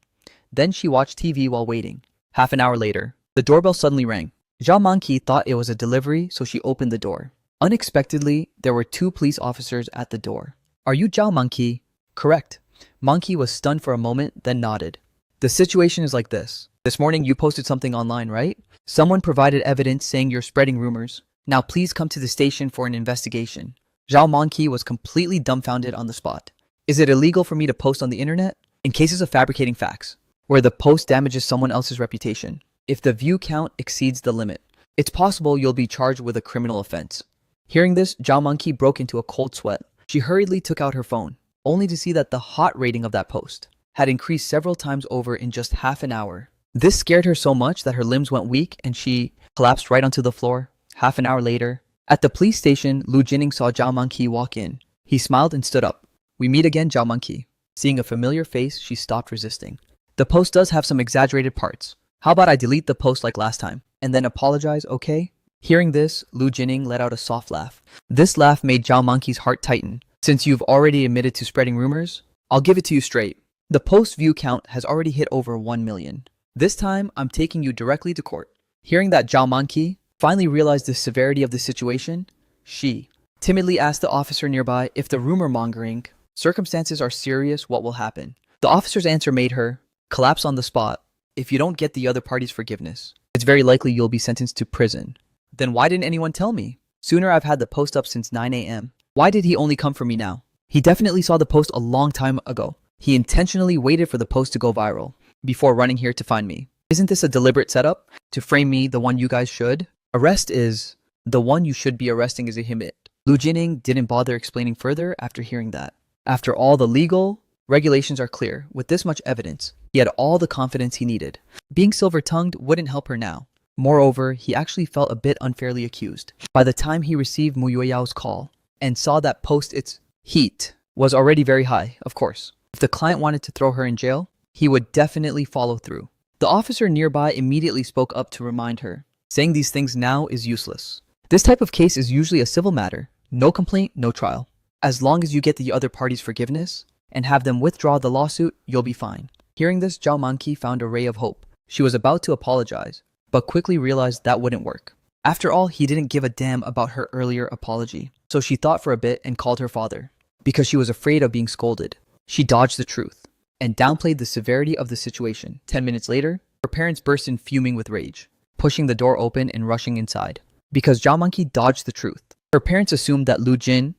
Then she watched TV while waiting. Half an hour later, the doorbell suddenly rang. Zhao Monkey thought it was a delivery, so she opened the door. Unexpectedly, there were two police officers at the door. Are you Zhao Monkey? Correct. Monkey was stunned for a moment, then nodded. The situation is like this. This morning you posted something online, right? Someone provided evidence saying you're spreading rumors. Now please come to the station for an investigation. Zhao Monkey was completely dumbfounded on the spot. Is it illegal for me to post on the internet? In cases of fabricating facts, where the post damages someone else's reputation, if the view count exceeds the limit, it's possible you'll be charged with a criminal offense. Hearing this, Zhao Monkey broke into a cold sweat. She hurriedly took out her phone, only to see that the hot rating of that post had increased several times over in just half an hour. This scared her so much that her limbs went weak and she collapsed right onto the floor. Half an hour later, at the police station, Lu Jining saw Zhao Monkey walk in. He smiled and stood up. We meet again, Zhao Monkey. Seeing a familiar face, she stopped resisting. The post does have some exaggerated parts. How about I delete the post like last time, and then apologize, okay? Hearing this, Lu Jining let out a soft laugh. This laugh made Zhao Monkey's heart tighten. Since you've already admitted to spreading rumors, I'll give it to you straight. The post view count has already hit over 1 million. This time, I'm taking you directly to court. Hearing that Zhao Monkey finally realized the severity of the situation, she timidly asked the officer nearby if the rumor mongering circumstances are serious, what will happen. The officer's answer made her collapse on the spot. If you don't get the other party's forgiveness, it's very likely you'll be sentenced to prison. Then why didn't anyone tell me? Sooner, I've had the post up since 9 a.m. Why did he only come for me now? He definitely saw the post a long time ago. He intentionally waited for the post to go viral before running here to find me. Isn't this a deliberate setup to frame me, the one you guys should arrest? Is the one you should be arresting is a him. Lu Jining didn't bother explaining further after hearing that. After all, the legal regulations are clear. With this much evidence, He had all the confidence he needed. Being silver-tongued wouldn't help her now. Moreover, he actually felt a bit unfairly accused. By the time he received Mu Yueyao's call and saw that its heat was already very high, of course. If the client wanted to throw her in jail, he would definitely follow through. The officer nearby immediately spoke up to remind her. Saying these things now is useless. This type of case is usually a civil matter. No complaint, no trial. As long as you get the other party's forgiveness and have them withdraw the lawsuit, you'll be fine. Hearing this, Zhao Manqi found a ray of hope. She was about to apologize, but quickly realized that wouldn't work. After all, he didn't give a damn about her earlier apology. So she thought for a bit and called her father. Because she was afraid of being scolded, she dodged the truth and downplayed the severity of the situation. 10 minutes later, her parents burst in fuming with rage, pushing the door open and rushing inside. Because Zhao Manqi dodged the truth, her parents assumed that Lu Jinning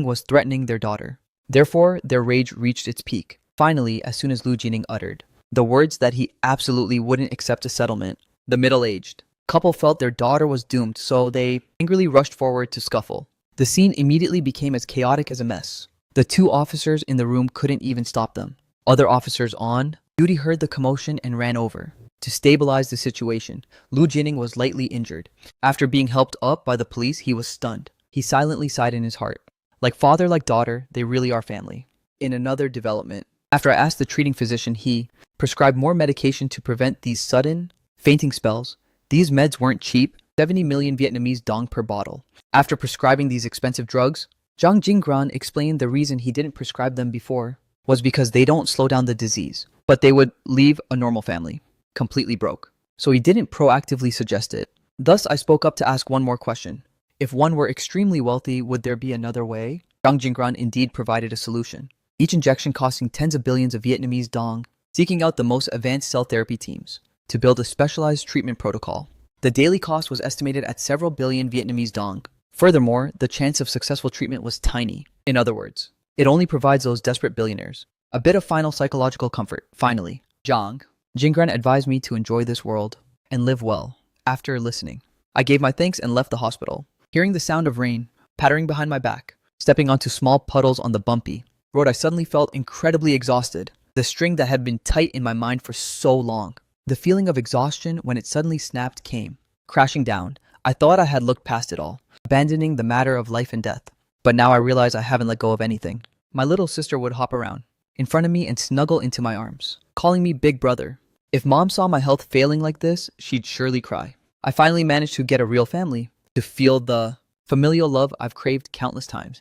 was threatening their daughter. Therefore, their rage reached its peak. Finally, as soon as Lu Jinning uttered the words that he absolutely wouldn't accept a settlement, the middle-aged couple felt their daughter was doomed, so they angrily rushed forward to scuffle. The scene immediately became as chaotic as a mess. The two officers in the room couldn't even stop them. Other officers on duty heard the commotion and ran over. To stabilize the situation, Lu Jinning was lightly injured. After being helped up by the police, he was stunned. He silently sighed in his heart. Like father, like daughter, they really are family. In another development, after I asked the treating physician, he prescribed more medication to prevent these sudden fainting spells. These meds weren't cheap, 70 million Vietnamese dong per bottle. After prescribing these expensive drugs, Zhang Jinggran explained the reason he didn't prescribe them before was because they don't slow down the disease, but they would leave a normal family completely broke. So he didn't proactively suggest it. Thus, I spoke up to ask one more question. If one were extremely wealthy, would there be another way? Zhang Jinggran indeed provided a solution. Each injection costing tens of billions of Vietnamese dong, seeking out the most advanced cell therapy teams to build a specialized treatment protocol. The daily cost was estimated at several billion Vietnamese dong. Furthermore, the chance of successful treatment was tiny. In other words, it only provides those desperate billionaires a bit of final psychological comfort. Finally, Zhang Jinggran advised me to enjoy this world and live well. After listening, I gave my thanks and left the hospital. Hearing the sound of rain pattering behind my back, stepping onto small puddles on the bumpy road, I suddenly felt incredibly exhausted. The string that had been tight in my mind for so long. The feeling of exhaustion when it suddenly snapped came crashing down. I thought I had looked past it all, abandoning the matter of life and death. But now I realize I haven't let go of anything. My little sister would hop around in front of me and snuggle into my arms, calling me big brother. If mom saw my health failing like this, she'd surely cry. I finally managed to get a real family, to feel the familial love I've craved countless times.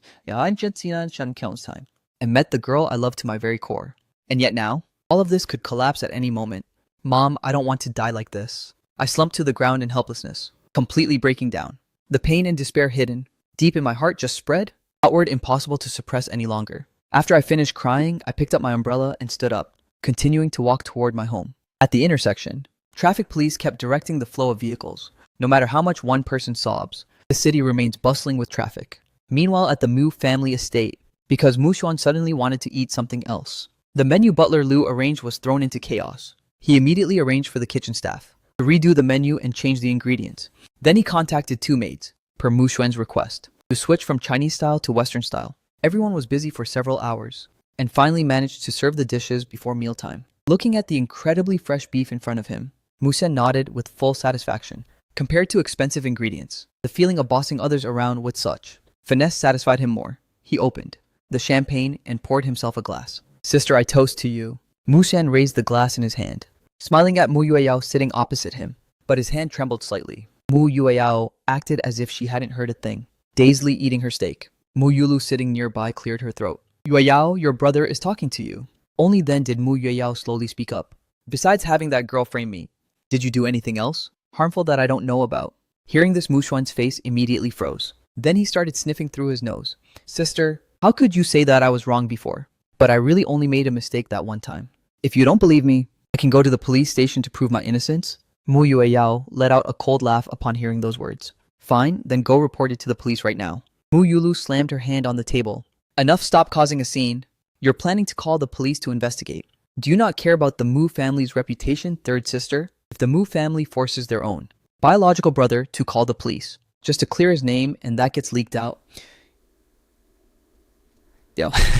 Countless times. And met the girl I love to my very core. And yet now, all of this could collapse at any moment. Mom, I don't want to die like this. I slumped to the ground in helplessness, completely breaking down. The pain and despair hidden deep in my heart just spread outward, impossible to suppress any longer. After I finished crying, I picked up my umbrella and stood up, continuing to walk toward my home. At the intersection, traffic police kept directing the flow of vehicles. No matter how much one person sobs, the city remains bustling with traffic. Meanwhile, at the Mu family estate, because Mu Xuan suddenly wanted to eat something else, the menu butler Lu arranged was thrown into chaos. He immediately arranged for the kitchen staff to redo the menu and change the ingredients. Then he contacted two maids, per Mu Xuan's request, to switch from Chinese style to Western style. Everyone was busy for several hours, and finally managed to serve the dishes before mealtime. Looking at the incredibly fresh beef in front of him, Mu Xuan nodded with full satisfaction. Compared to expensive ingredients, the feeling of bossing others around with such finesse satisfied him more. He opened the champagne and poured himself a glass. Sister, I toast to you. Mu Xuan raised the glass in his hand, smiling at Mu Yueyao sitting opposite him, but his hand trembled slightly. Mu Yueyao acted as if she hadn't heard a thing, dazedly eating her steak. Mu Yulu sitting nearby cleared her throat. Yueyao, your brother is talking to you. Only then did Mu Yueyao slowly speak up. Besides having that girl frame me, did you do anything else harmful that I don't know about? Hearing this, Mu Xuan's face immediately froze. Then he started sniffing through his nose. Sister, how could you say that I was wrong before? But I really only made a mistake that one time. If you don't believe me, I can go to the police station to prove my innocence. Mu Yueyao let out a cold laugh upon hearing those words. Fine, then go report it to the police right now. Mu Yulu slammed her hand on the table. Enough, stop causing a scene. You're planning to call the police to investigate. Do you not care about the Mu family's reputation, third sister? If the Mu family forces their own biological brother to call the police, just to clear his name, and that gets leaked out,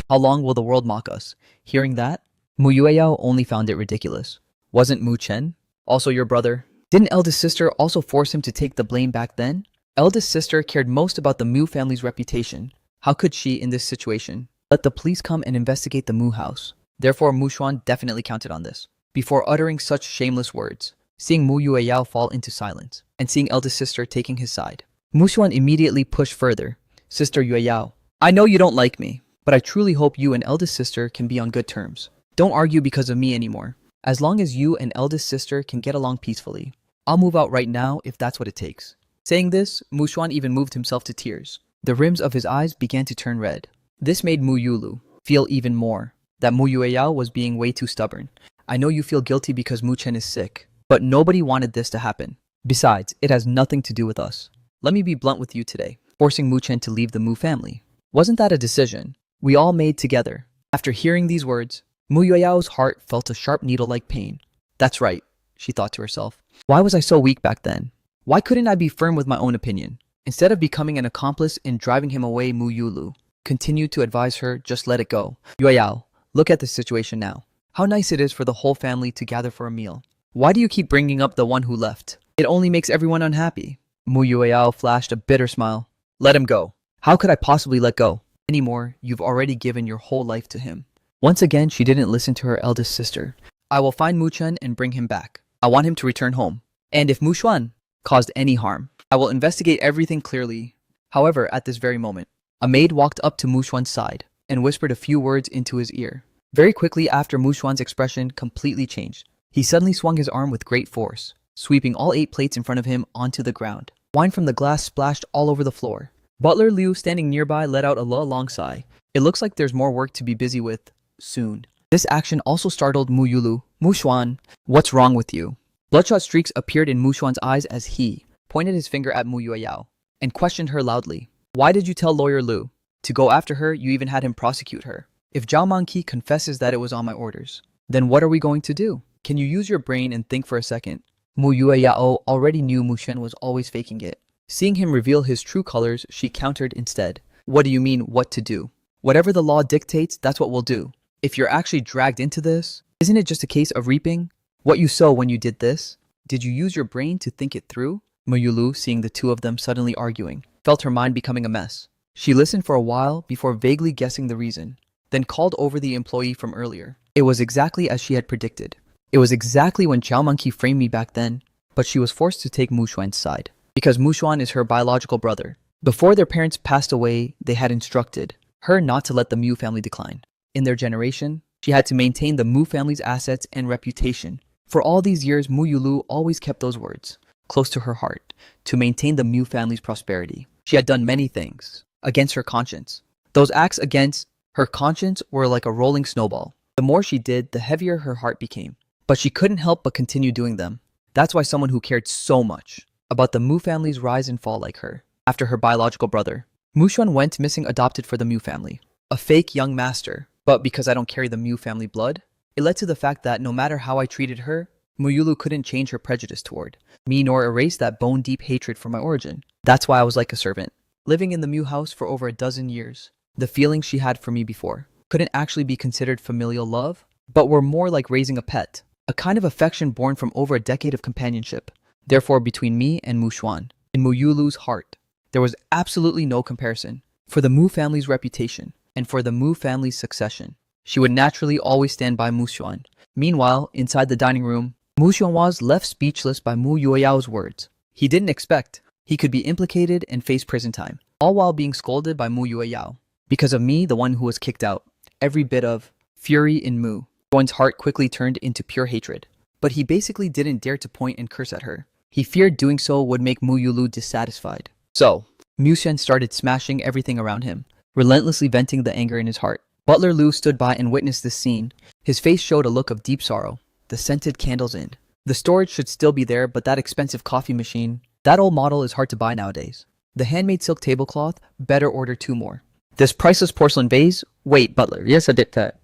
how long will the world mock us? Hearing that, Mu Yueyao only found it ridiculous. Wasn't Mu Chen also your brother? Didn't eldest sister also force him to take the blame back then? Eldest sister cared most about the Mu family's reputation. How could she, in this situation, let the police come and investigate the Mu house? Therefore, Mu Xuan definitely counted on this. Before uttering such shameless words, seeing Mu Yueyao fall into silence, and seeing eldest sister taking his side, Mu Xuan immediately pushed further. Sister Yueyao, I know you don't like me, but I truly hope you and eldest sister can be on good terms. Don't argue because of me anymore. As long as you and eldest sister can get along peacefully, I'll move out right now if that's what it takes. Saying this, Mu Xuan even moved himself to tears. The rims of his eyes began to turn red. This made Mu Yulu feel even more that Mu Yueyao was being way too stubborn. I know you feel guilty because Mu Chen is sick, but nobody wanted this to happen. Besides, it has nothing to do with us. Let me be blunt with you today. Forcing Mu Chen to leave the Mu family, wasn't that a decision we all made together? After hearing these words, Mu Yueyao's heart felt a sharp needle-like pain. That's right, she thought to herself. Why was I so weak back then? Why couldn't I be firm with my own opinion? Instead of becoming an accomplice in driving him away, Mu Yulu continued to advise her, just let it go. Yueyao, look at the situation now. How nice it is for the whole family to gather for a meal. Why do you keep bringing up the one who left? It only makes everyone unhappy. Mu Yueyao flashed a bitter smile. Let him go. How could I possibly let go? Anymore, you've already given your whole life to him. Once again, she didn't listen to her eldest sister. I will find Mu Chen and bring him back. I want him to return home. And if Mu Xuan caused any harm, I will investigate everything clearly. However, at this very moment, a maid walked up to Mu Xuan's side and whispered a few words into his ear. Very quickly after, Mu Xuan's expression completely changed. He suddenly swung his arm with great force, sweeping all 8 plates in front of him onto the ground. Wine from the glass splashed all over the floor. Butler Liu, standing nearby, let out a long sigh. It looks like there's more work to be busy with soon. This action also startled Mu Yulu. Mu Xuan, what's wrong with you? Bloodshot streaks appeared in Mu Xuan's eyes as he pointed his finger at Mu Yueyao and questioned her loudly. Why did you tell lawyer Liu to go after her? You even had him prosecute her. If Zhao Mangqi confesses that it was on my orders, then what are we going to do? Can you use your brain and think for a second? Mu Yueyao already knew Mu Xuan was always faking it. Seeing him reveal his true colors, she countered instead. What do you mean, what to do? Whatever the law dictates, that's what we'll do. If you're actually dragged into this, isn't it just a case of reaping what you sow when you did this? Did you use your brain to think it through? Mu Yulu, seeing the two of them suddenly arguing, felt her mind becoming a mess. She listened for a while before vaguely guessing the reason, then called over the employee from earlier. It was exactly as she had predicted. It was exactly when Zhao Mangqi framed me back then, but she was forced to take Mu Xuan's side, because Mu Xuan is her biological brother. Before their parents passed away, they had instructed her not to let the Mu family decline. In their generation, she had to maintain the Mu family's assets and reputation. For all these years, Mu Yulu always kept those words close to her heart, to maintain the Mu family's prosperity. She had done many things against her conscience. Those acts against her conscience were like a rolling snowball. The more she did, the heavier her heart became. But she couldn't help but continue doing them. That's why someone who cared so much about the Mu family's rise and fall like her, after her biological brother, Mu Xuan went missing, adopted for the Mu family. A fake young master. But because I don't carry the Mu family blood, it led to the fact that no matter how I treated her, Mu Yulu couldn't change her prejudice toward me nor erase that bone-deep hatred for my origin. That's why I was like a servant, living in the Mu house for over a dozen years. The feelings she had for me before couldn't actually be considered familial love, but were more like raising a pet, a kind of affection born from over a decade of companionship. Therefore, between me and Mu Xuan, in Mu Yulu's heart, there was absolutely no comparison. For the Mu family's reputation, and for the Mu family's succession, she would naturally always stand by Mu Xuan. Meanwhile, inside the dining room, Mu Xuan was left speechless by Mu Yueyao's words. He didn't expect he could be implicated and face prison time, all while being scolded by Mu Yueyao. Because of me, the one who was kicked out. Every bit of fury in Mu Xuan's heart quickly turned into pure hatred. But he basically didn't dare to point and curse at her. He feared doing so would make Mu Yulu dissatisfied. So, Mu Xuan started smashing everything around him, relentlessly venting the anger in his heart. Butler Liu stood by and witnessed this scene. His face showed a look of deep sorrow. The scented candles in. The storage should still be there, but that expensive coffee machine, that old model is hard to buy nowadays. The handmade silk tablecloth, better order 2 more. This priceless porcelain vase, wait, Butler, yes I did that.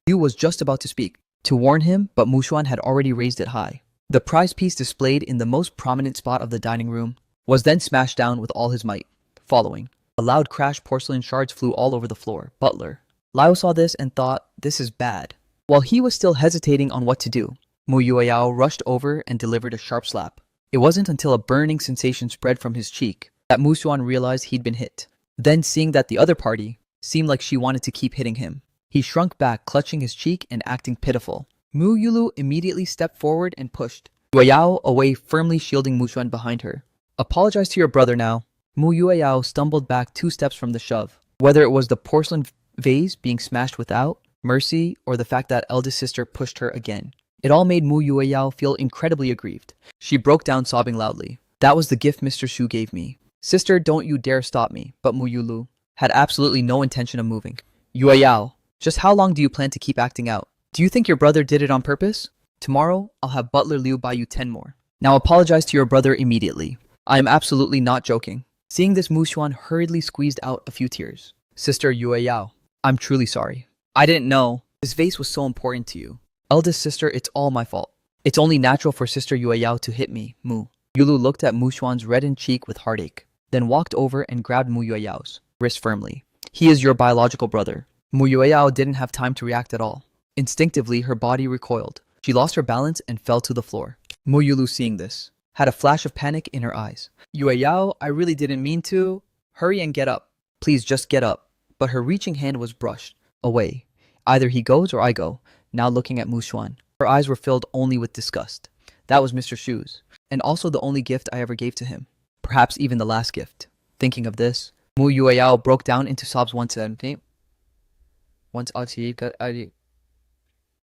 Liu was just about to speak, to warn him, but Mu Xuan had already raised it high. The prize piece displayed in the most prominent spot of the dining room was then smashed down with all his might. Following a loud crash, porcelain shards flew all over the floor. Butler Liao saw this and thought, this is bad. While he was still hesitating on what to do, Mu Yueyao rushed over and delivered a sharp slap. It wasn't until a burning sensation spread from his cheek that Mu Xuan realized he'd been hit. Then, seeing that the other party seemed like she wanted to keep hitting him, he shrunk back, clutching his cheek and acting pitiful. Mu Yulu immediately stepped forward and pushed Yueyao away, firmly shielding Mu Xuan behind her. Apologize to your brother now. Mu Yueyao stumbled back 2 steps from the shove. Whether it was the porcelain vase being smashed without mercy or the fact that eldest sister pushed her again, it all made Mu Yueyao feel incredibly aggrieved. She broke down sobbing loudly. That was the gift Mr. Shu gave me. Sister, don't you dare stop me. But Mu Yulu had absolutely no intention of moving. Yueyao, just how long do you plan to keep acting out? Do you think your brother did it on purpose? Tomorrow, I'll have Butler Liu buy you 10 more. Now apologize to your brother immediately. I am absolutely not joking. Seeing this, Mu Xuan hurriedly squeezed out a few tears. Sister Yueyao, I'm truly sorry. I didn't know this vase was so important to you. Eldest sister, it's all my fault. It's only natural for Sister Yueyao to hit me, Mu. Yulu looked at Mu Xuan's reddened cheek with heartache, then walked over and grabbed Mu Yueyao's wrist firmly. He is your biological brother. Mu Yueyao didn't have time to react at all. Instinctively, her body recoiled. She lost her balance and fell to the floor. Mu Yulu, seeing this, had a flash of panic in her eyes. Yueyao, I really didn't mean to. Hurry and get up. Please just get up. But her reaching hand was brushed away. Either he goes or I go. Now looking at Mu Xuan, her eyes were filled only with disgust. That was Mr. Shu's, and also the only gift I ever gave to him. Perhaps even the last gift. Thinking of this, Mu Yueyao broke down into sobs once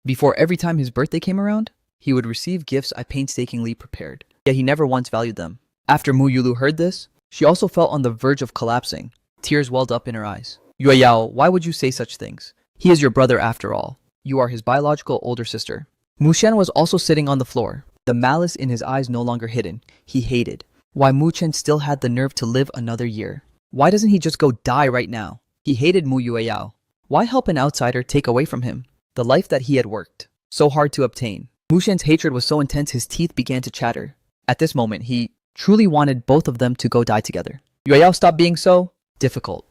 before every time his birthday came around, he would receive gifts I painstakingly prepared. Yet he never once valued them. After Mu Yulu heard this, she also felt on the verge of collapsing. Tears welled up in her eyes. Yueyao, why would you say such things? He is your brother after all. You are his biological older sister. Mu Chen was also sitting on the floor, the malice in his eyes no longer hidden. He hated why Mu Chen still had the nerve to live another year. Why doesn't he just go die right now? He hated Mu Yueyao. Why help an outsider take away from him the life that he had worked so hard to obtain? Mu Shen's hatred was so intense his teeth began to chatter. At this moment, he truly wanted both of them to go die together. Yueyao, stop being so difficult.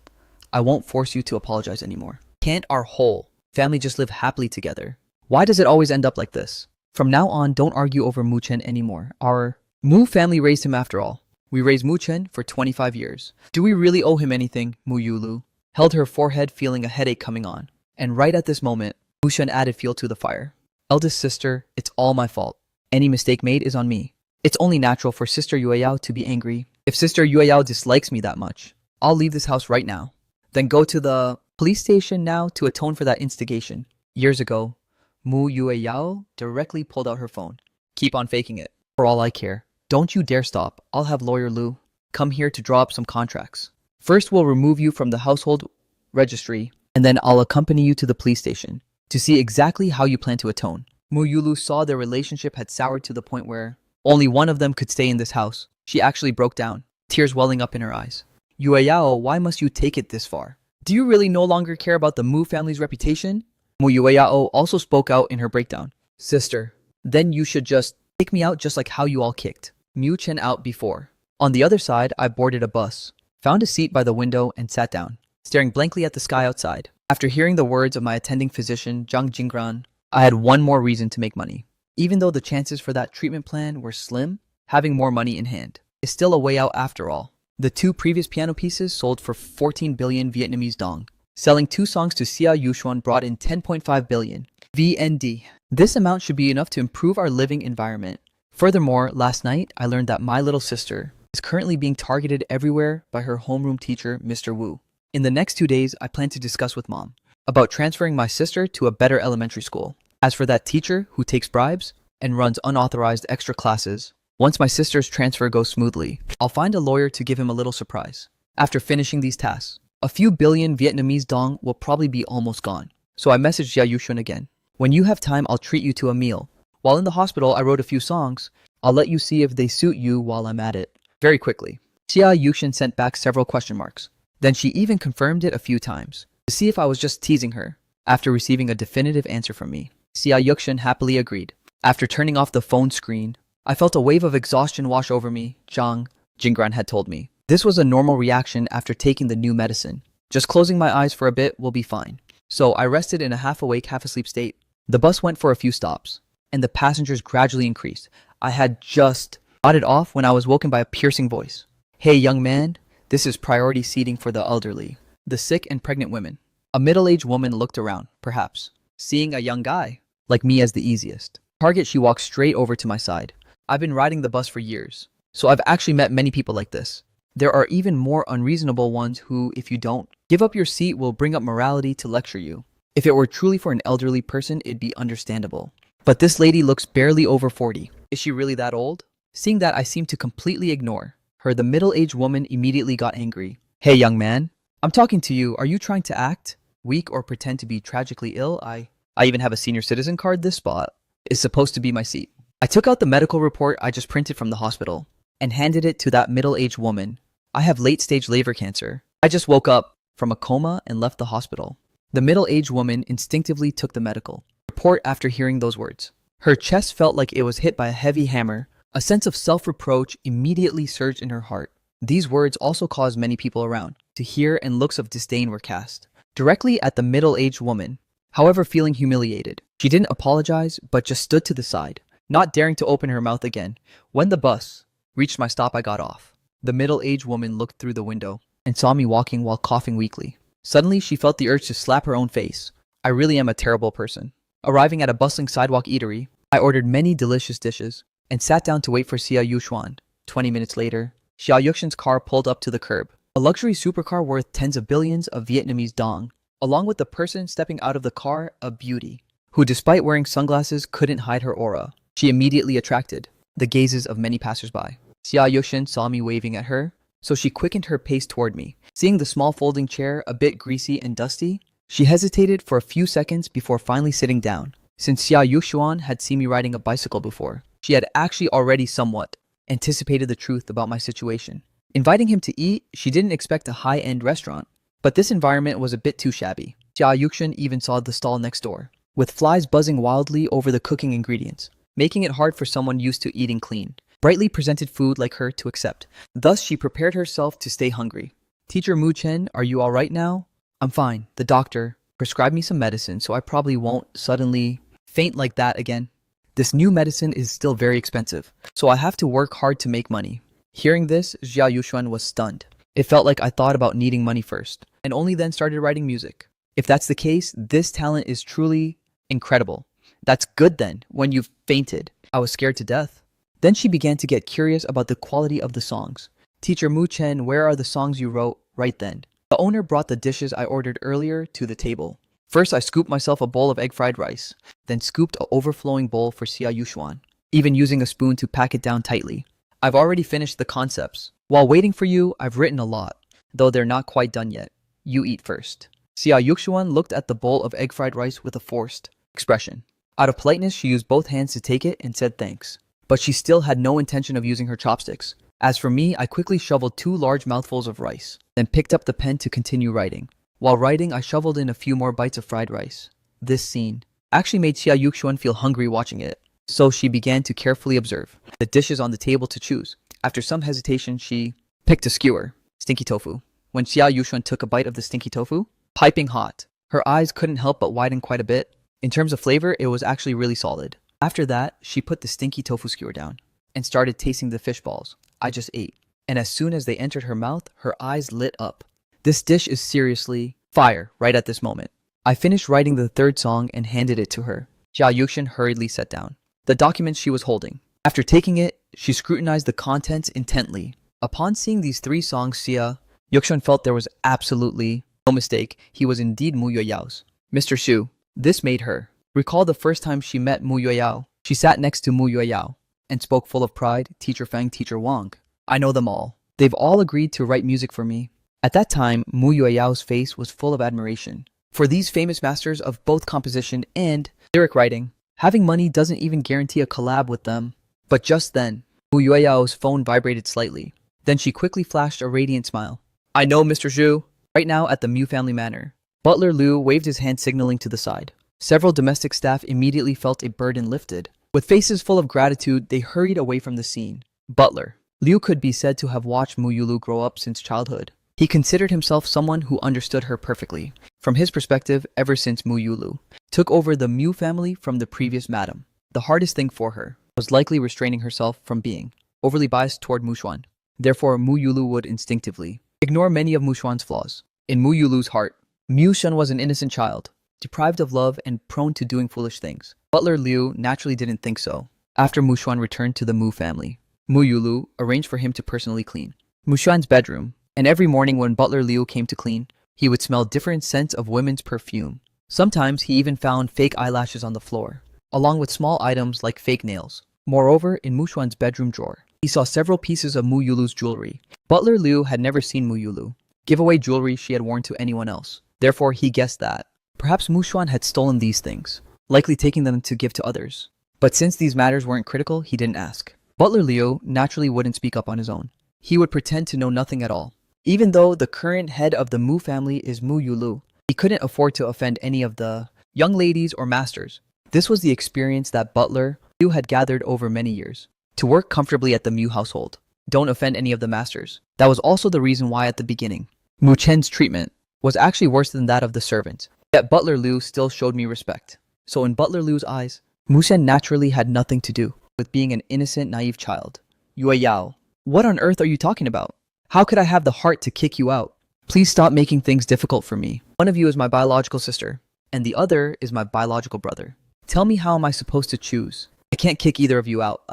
I won't force you to apologize anymore. Can't our whole family just live happily together? Why does it always end up like this? From now on, don't argue over Mu Chen anymore. Our Mu family raised him after all. We raised Mu Chen for 25 years. Do we really owe him anything? Mu Yulu held her forehead, feeling a headache coming on. And right at this moment, Mu Chen added fuel to the fire. Eldest sister, it's all my fault. Any mistake made is on me. It's only natural for Sister Yueyao to be angry. If Sister Yueyao dislikes me that much, I'll leave this house right now. Then go to the police station now to atone for that instigation. Years ago, Mu Yueyao directly pulled out her phone. Keep on faking it. For all I care. Don't you dare stop. I'll have lawyer Lu come here to draw up some contracts. First, we'll remove you from the household registry, and then I'll accompany you to the police station to see exactly how you plan to atone. Mu Yulu saw their relationship had soured to the point where only one of them could stay in this house. She actually broke down, tears welling up in her eyes. Yueyao, why must you take it this far? Do you really no longer care about the Mu family's reputation? Mu Yueyao also spoke out in her breakdown. Sister, then you should just kick me out just like how you all kicked Mu Chen out before. On the other side, I boarded a bus, found a seat by the window and sat down, staring blankly at the sky outside. After hearing the words of my attending physician, Zhang Jingran, I had one more reason to make money. Even though the chances for that treatment plan were slim, having more money in hand is still a way out after all. The 2 previous piano pieces sold for 14 billion Vietnamese dong. Selling 2 songs to Xia Yushuan brought in 10.5 billion VND. This amount should be enough to improve our living environment. Furthermore, last night, I learned that my little sister is currently being targeted everywhere by her homeroom teacher, Mr. Wu. In the next 2 days, I plan to discuss with Mom about transferring my sister to a better elementary school. As for that teacher who takes bribes and runs unauthorized extra classes, once my sister's transfer goes smoothly, I'll find a lawyer to give him a little surprise. After finishing these tasks, a few billion Vietnamese dong will probably be almost gone. So I messaged Jia Yushun again. When you have time, I'll treat you to a meal. While in the hospital, I wrote a few songs. I'll let you see if they suit you while I'm at it. Very quickly, Xia Yuxin sent back several question marks. Then she even confirmed it a few times to see if I was just teasing her. After receiving a definitive answer from me, Xia Yuxin happily agreed. After turning off the phone screen, I felt a wave of exhaustion wash over me, Zhang Jingran had told me. This was a normal reaction after taking the new medicine. Just closing my eyes for a bit will be fine. So I rested in a half-awake, half-asleep state. The bus went for a few stops, and the passengers gradually increased. I had just nodded off when I was woken by a piercing voice. Hey, young man, this is priority seating for the elderly, the sick and pregnant women. A middle-aged woman looked around, perhaps, seeing a young guy like me as the easiest target. She walked straight over to my side. I've been riding the bus for years, so I've actually met many people like this. There are even more unreasonable ones who, if you don't give up your seat, will bring up morality to lecture you. If it were truly for an elderly person, it'd be understandable. But this lady looks barely over 40. Is she really that old? Seeing that I seemed to completely ignore her, the middle-aged woman immediately got angry. Hey, young man, I'm talking to you. Are you trying to act weak or pretend to be tragically ill? I even have a senior citizen card. This spot is supposed to be my seat. I took out the medical report I just printed from the hospital and handed it to that middle-aged woman. I have late-stage liver cancer. I just woke up from a coma and left the hospital. The middle-aged woman instinctively took the medical report after hearing those words. Her chest felt like it was hit by a heavy hammer. A sense of self-reproach immediately surged in her heart. These words also caused many people around to hear, and looks of disdain were cast directly at the middle-aged woman. However, feeling humiliated, she didn't apologize but just stood to the side, not daring to open her mouth again. When the bus reached my stop, I got off. The middle-aged woman looked through the window and saw me walking while coughing weakly. Suddenly, she felt the urge to slap her own face. I really am a terrible person. Arriving at a bustling sidewalk eatery, I ordered many delicious dishes and sat down to wait for Xia Yuxuan. 20 minutes later, Xia Yuxian's car pulled up to the curb. A luxury supercar worth tens of billions of Vietnamese dong. Along with the person stepping out of the car, a beauty, who despite wearing sunglasses couldn't hide her aura. She immediately attracted the gazes of many passersby. Xia Yuxian saw me waving at her, so she quickened her pace toward me. Seeing the small folding chair a bit greasy and dusty, she hesitated for a few seconds before finally sitting down. Since Xia Yuxuan had seen me riding a bicycle before, she had actually already somewhat anticipated the truth about my situation. Inviting him to eat, she didn't expect a high-end restaurant, but this environment was a bit too shabby. Xia Yuxian even saw the stall next door, with flies buzzing wildly over the cooking ingredients, making it hard for someone used to eating clean, brightly presented food like her to accept. Thus, she prepared herself to stay hungry. Teacher Mu Chen, are you all right now? I'm fine. The doctor prescribed me some medicine, so I probably won't suddenly faint like that again. This new medicine is still very expensive, so I have to work hard to make money. Hearing this, Xia Yuxuan was stunned. It felt like I thought about needing money first, and only then started writing music. If that's the case, this talent is truly incredible. That's good then. When you fainted, I was scared to death. Then she began to get curious about the quality of the songs. Teacher Mu Chen, where are the songs you wrote right then? The owner brought the dishes I ordered earlier to the table. First, I scooped myself a bowl of egg fried rice, then scooped an overflowing bowl for Xia Yuxuan, even using a spoon to pack it down tightly. I've already finished the concepts. While waiting for you, I've written a lot, though they're not quite done yet. You eat first. Xia Yuxuan looked at the bowl of egg fried rice with a forced expression. Out of politeness, she used both hands to take it and said thanks. But she still had no intention of using her chopsticks. As for me, I quickly shoveled 2 large mouthfuls of rice, then picked up the pen to continue writing. While writing, I shoveled in a few more bites of fried rice. This scene actually made Xia Yuxuan feel hungry watching it, so she began to carefully observe the dishes on the table to choose. After some hesitation, she picked a skewer, stinky tofu. When Xia Yuxuan took a bite of the stinky tofu, piping hot, her eyes couldn't help but widen quite a bit. In terms of flavor, it was actually really solid. After that, she put the stinky tofu skewer down and started tasting the fish balls I just ate. And as soon as they entered her mouth, her eyes lit up. This dish is seriously fire right at this moment. I finished writing the 3rd song and handed it to her. Xia Yuxian hurriedly sat down the document she was holding. After taking it, she scrutinized the contents intently. Upon seeing these 3 songs, Xia Yuxian felt there was absolutely no mistake. He was indeed Mu Yueyao's. Mr. Xu. This made her recall the first time she met Mu Yueyao. She sat next to Mu Yueyao and spoke full of pride. Teacher Fang, Teacher Wang. I know them all. They've all agreed to write music for me. At that time, Mu Yueyao's face was full of admiration for these famous masters of both composition and lyric writing. Having money doesn't even guarantee a collab with them. But just then, Mu Yueyao's phone vibrated slightly. Then she quickly flashed a radiant smile. I know, Mr. Zhu. Right now at the Mu family manor. Butler Liu waved his hand signaling to the side. Several domestic staff immediately felt a burden lifted. With faces full of gratitude, they hurried away from the scene. Butler Liu could be said to have watched Mu Yulu grow up since childhood. He considered himself someone who understood her perfectly. From his perspective, ever since Mu Yulu took over the Mu family from the previous madam, the hardest thing for her was likely restraining herself from being overly biased toward Mu Xuan. Therefore, Mu Yulu would instinctively ignore many of Mu Xuan's flaws. In Mu Yulu's heart, Mu Xuan was an innocent child, deprived of love and prone to doing foolish things. Butler Liu naturally didn't think so. After Mu Xuan returned to the Mu family, Mu Yulu arranged for him to personally clean Mu Xuan's bedroom, and every morning when Butler Liu came to clean, he would smell different scents of women's perfume. Sometimes he even found fake eyelashes on the floor, along with small items like fake nails. Moreover, in Mu Xuan's bedroom drawer, he saw several pieces of Mu Yulu's jewelry. Butler Liu had never seen Mu Yulu give away jewelry she had worn to anyone else. Therefore, he guessed that perhaps Mu Xuan had stolen these things, likely taking them to give to others. But since these matters weren't critical, he didn't ask. Butler Liu naturally wouldn't speak up on his own. He would pretend to know nothing at all. Even though the current head of the Mu family is Mu Yulu, he couldn't afford to offend any of the young ladies or masters. This was the experience that Butler Liu had gathered over many years. To work comfortably at the Mu household, don't offend any of the masters. That was also the reason why at the beginning, Mu Chen's treatment was actually worse than that of the servant. Yet Butler Liu still showed me respect. So in Butler Liu's eyes, Mu Chen naturally had nothing to do with being an innocent, naive child. Yue Yao, what on earth are you talking about? How could I have the heart to kick you out? Please stop making things difficult for me. One of you is my biological sister, and the other is my biological brother. Tell me, how am I supposed to choose? I can't kick either of you out.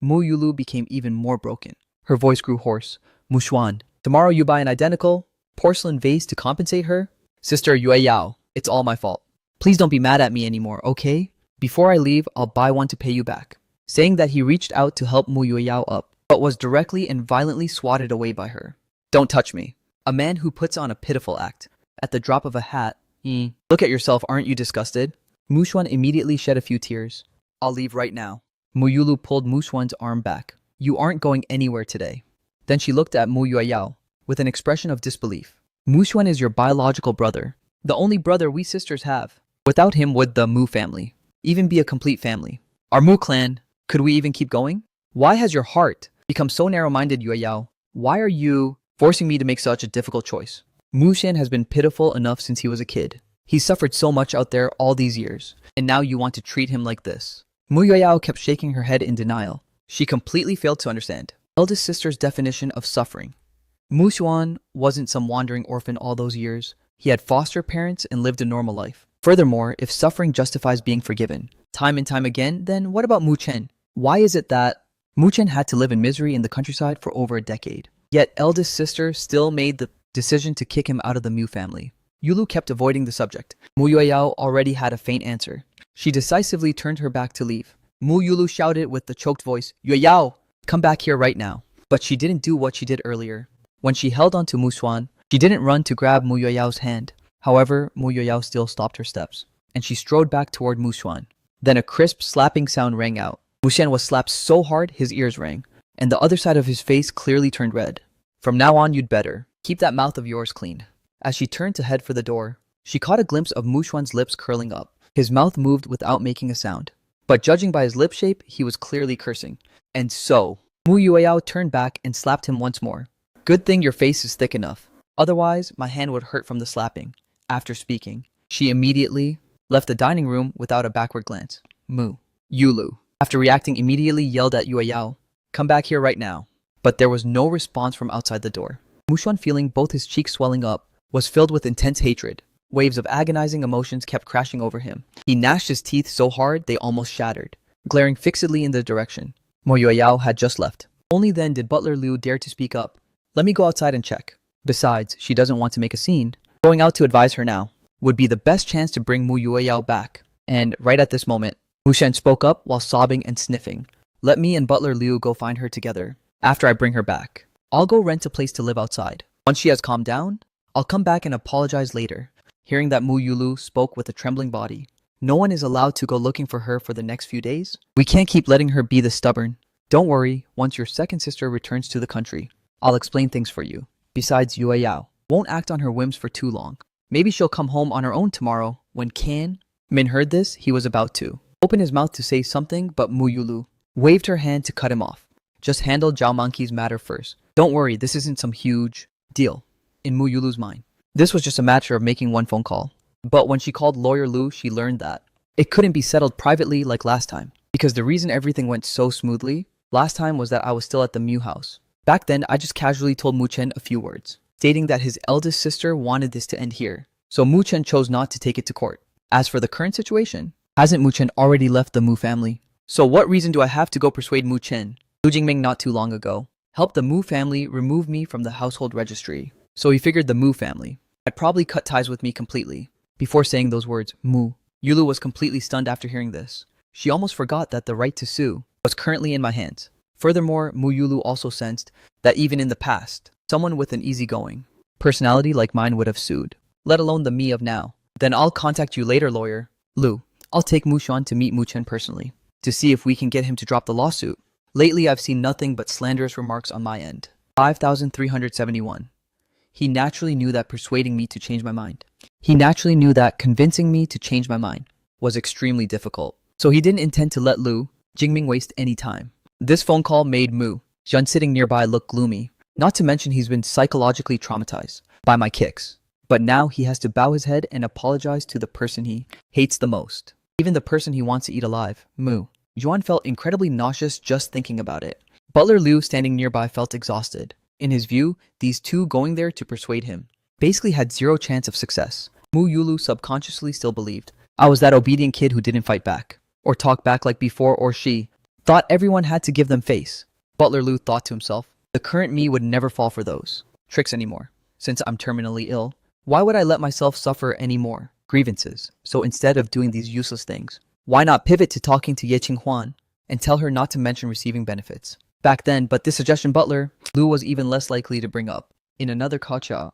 Mu Yulu became even more broken. Her voice grew hoarse. Mu Xuan, tomorrow you buy an identical porcelain vase to compensate her? Sister Yue Yao, it's all my fault. Please don't be mad at me anymore, okay? Before I leave, I'll buy one to pay you back. Saying that, he reached out to help Mu Yue Yao up, but was directly and violently swatted away by her. Don't touch me. A man who puts on a pitiful act at the drop of a hat. Look at yourself, aren't you disgusted? Mu Xuan immediately shed a few tears. I'll leave right now. Mu Yulu pulled Mu Xuan's arm back. You aren't going anywhere today. Then she looked at Mu Yue Yao with an expression of disbelief. Mu Xuan is your biological brother, the only brother we sisters have. Without him, would the Mu family even be a complete family? Our Mu clan, could we even keep going? Why has your heart become so narrow-minded, Yue Yao? Why are you forcing me to make such a difficult choice? Mu Xian has been pitiful enough since he was a kid. He's suffered so much out there all these years, and now you want to treat him like this. Mu Yue Yao kept shaking her head in denial. She completely failed to understand eldest sister's definition of suffering. Mu Xuan wasn't some wandering orphan all those years. He had foster parents and lived a normal life. Furthermore, if suffering justifies being forgiven time and time again, then what about Mu Chen? Why is it that Mu Chen had to live in misery in the countryside for over a decade? Yet eldest sister still made the decision to kick him out of the Mu family. Yulu kept avoiding the subject. Mu Yue Yao already had a faint answer. She decisively turned her back to leave. Mu Yulu shouted with the choked voice, Yue Yao, come back here right now. But she didn't do what she did earlier. When she held onto Mu Xuan, she didn't run to grab Mu Yue Yao's hand. However, Mu Yue Yao still stopped her steps, and she strode back toward Mu Xuan. Then a crisp slapping sound rang out. Mu Xian was slapped so hard his ears rang, and the other side of his face clearly turned red. From now on, you'd better keep that mouth of yours clean. As she turned to head for the door, she caught a glimpse of Mu Xuan's lips curling up. His mouth moved without making a sound. But judging by his lip shape, he was clearly cursing. And so, Mu Yue Yao turned back and slapped him once more. Good thing your face is thick enough. Otherwise, my hand would hurt from the slapping. After speaking, she immediately left the dining room without a backward glance. Mu Yulu, after reacting, immediately yelled at Yue Yao, come back here right now. But there was no response from outside the door. Mu Xuan, feeling both his cheeks swelling up, was filled with intense hatred. Waves of agonizing emotions kept crashing over him. He gnashed his teeth so hard they almost shattered, glaring fixedly in the direction Mo Yue Yao had just left. Only then did Butler Liu dare to speak up. Let me go outside and check. Besides, she doesn't want to make a scene. Going out to advise her now would be the best chance to bring Mu Yue Yao back. And right at this moment, Mu Shen spoke up while sobbing and sniffing. Let me and Butler Liu go find her together. After I bring her back, I'll go rent a place to live outside. Once she has calmed down, I'll come back and apologize later. Hearing that Mu Yulu spoke with a trembling body, no one is allowed to go looking for her for the next few days. We can't keep letting her be this stubborn. Don't worry, once your second sister returns to the country, I'll explain things for you. Besides, Yue Yao won't act on her whims for too long. Maybe she'll come home on her own tomorrow when Kan Min heard this. He was about to open his mouth to say something, but Mu Yulu waved her hand to cut him off. Just handle Zhao Monkey's matter first. Don't worry, this isn't some huge deal. In Mu Yulu's mind, This was just a matter of making one phone call. But when she called lawyer Lu, she learned that it couldn't be settled privately like last time. Because the reason everything went so smoothly last time was that I was still at the Mew house. Back then, I just casually told Mu Chen a few words, stating that his eldest sister wanted this to end here. So Mu Chen chose not to take it to court. As for the current situation, hasn't Mu Chen already left the Mu family? So what reason do I have to go persuade Mu Chen? Lu Jingming not too long ago helped the Mu family remove me from the household registry. So he figured the Mu family had probably cut ties with me completely. Before saying those words, Mu, Yulu was completely stunned after hearing this. She almost forgot that the right to sue was currently in my hands. Furthermore, Mu Yulu also sensed that even in the past, someone with an easygoing personality like mine would have sued, let alone the me of now. Then I'll contact you later, lawyer Lu. I'll take Mu Xuan to meet Mu Chen personally to see if we can get him to drop the lawsuit. Lately, I've seen nothing but slanderous remarks on my end. 5371. He naturally knew that persuading me to change my mind. He naturally knew that convincing me to change my mind was extremely difficult. So he didn't intend to let Lu Jingming waste any time. This phone call made Mu Xian sitting nearby look gloomy. Not to mention he's been psychologically traumatized by my kicks. But now he has to bow his head and apologize to the person he hates the most. Even the person he wants to eat alive, Mu. Yuan felt incredibly nauseous just thinking about it. Butler Liu standing nearby felt exhausted. In his view, these two going there to persuade him basically had zero chance of success. Mu Yulu subconsciously still believed I was that obedient kid who didn't fight back, or talk back like before, or she thought everyone had to give them face. Butler Liu thought to himself, the current me would never fall for those tricks anymore. Since I'm terminally ill, why would I let myself suffer any more grievances? So instead of doing these useless things, why not pivot to talking to Ye Qinghuan and tell her not to mention receiving benefits? Back then, but this suggestion Butler Liu was even less likely to bring up. In another coffee shop,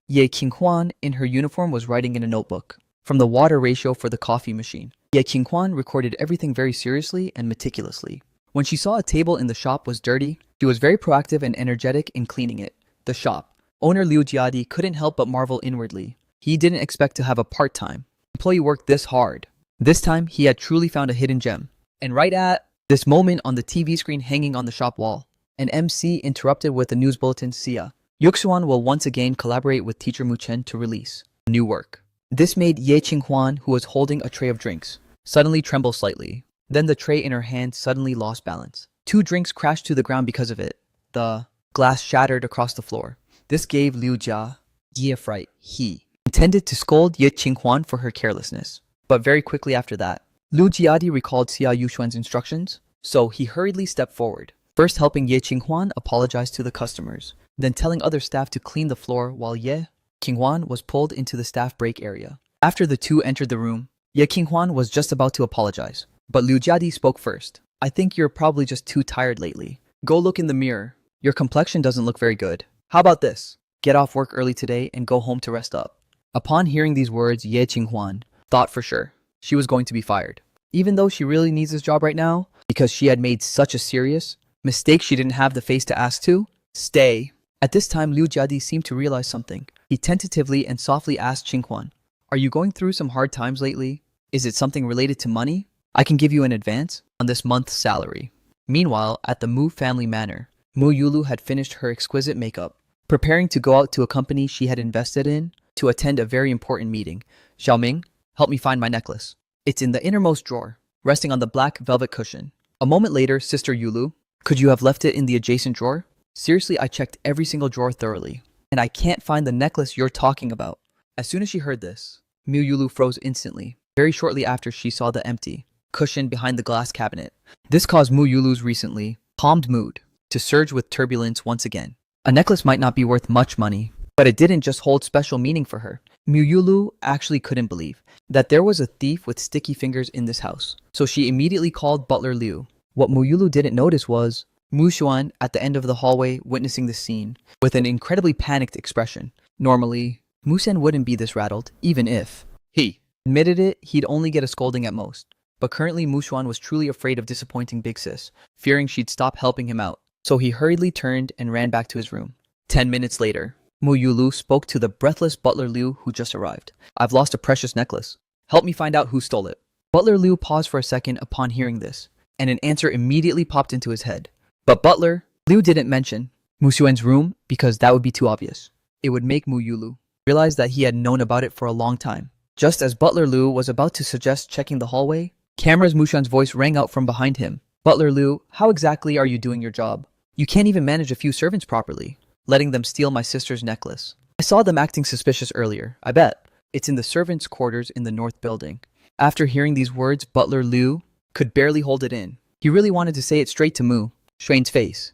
Ye Qinghuan in her uniform was writing in a notebook from the water ratio for the coffee machine. Ye Qinghuan recorded everything very seriously and meticulously. When she saw a table in the shop was dirty, she was very proactive and energetic in cleaning it. The shop owner Liu Jiadi couldn't help but marvel inwardly. He didn't expect to have a part-time employee work this hard. This time, he had truly found a hidden gem. And right at this moment on the TV screen hanging on the shop wall, an MC interrupted with a news bulletin. Sia Yuxuan will once again collaborate with teacher Mu Chen to release new work. This made Ye Qinghuan, who was holding a tray of drinks, suddenly tremble slightly. Then the tray in her hand suddenly lost balance. 2 drinks crashed to the ground because of it. The glass shattered across the floor. This gave Liu Jia a fright. He intended to scold Ye Qinghuan for her carelessness. But very quickly after that, Liu Jiadi recalled Xia Yuxuan's instructions, so he hurriedly stepped forward, first helping Ye Qinghuan apologize to the customers, then telling other staff to clean the floor while Ye Qinghuan was pulled into the staff break area. After the two entered the room, Ye Qinghuan was just about to apologize, but Liu Jiadi spoke first. I think you're probably just too tired lately. Go look in the mirror. Your complexion doesn't look very good. How about this? Get off work early today and go home to rest up. Upon hearing these words, Ye Qinghuan thought for sure she was going to be fired. Even though she really needs this job right now, because she had made such a serious mistake she didn't have the face to ask to stay. At this time, Liu Jiadi seemed to realize something. He tentatively and softly asked Qinghuan, are you going through some hard times lately? Is it something related to money? I can give you an advance on this month's salary. Meanwhile, at the Mu family manor, Mu Yulu had finished her exquisite makeup, preparing to go out to a company she had invested in to attend a very important meeting. Xiaoming, help me find my necklace. It's in the innermost drawer, resting on the black velvet cushion. A moment later, Sister Yulu, could you have left it in the adjacent drawer? Seriously, I checked every single drawer thoroughly, and I can't find the necklace you're talking about. As soon as she heard this, Mu Yulu froze instantly. Very shortly after, she saw the empty cushion behind the glass cabinet. This caused Mu Yulu's recently calmed mood to surge with turbulence once again. A necklace might not be worth much money, but it didn't just hold special meaning for her. Mu Yulu actually couldn't believe that there was a thief with sticky fingers in this house. So she immediately called Butler Liu. What Mu Yulu didn't notice was Mu Xuan at the end of the hallway witnessing the scene with an incredibly panicked expression. Normally, Mu Sen wouldn't be this rattled, even if he admitted it, he'd only get a scolding at most. But currently, Mu Xuan was truly afraid of disappointing Big Sis, fearing she'd stop helping him out. So he hurriedly turned and ran back to his room. 10 minutes later, Mu Yulu spoke to the breathless Butler Liu who just arrived. I've lost a precious necklace. Help me find out who stole it. Butler Liu paused for a second upon hearing this, and an answer immediately popped into his head. But Butler Liu didn't mention Mu Xuan's room because that would be too obvious. It would make Mu Yulu realize that he had known about it for a long time. Just as Butler Liu was about to suggest checking the hallway, Camera's Mu Xuan's voice rang out from behind him. Butler Liu, how exactly are you doing your job? You can't even manage a few servants properly, letting them steal my sister's necklace. I saw them acting suspicious earlier, I bet. It's in the servants' quarters in the north building. After hearing these words, Butler Liu could barely hold it in. He really wanted to say it straight to Mu Xuan's face.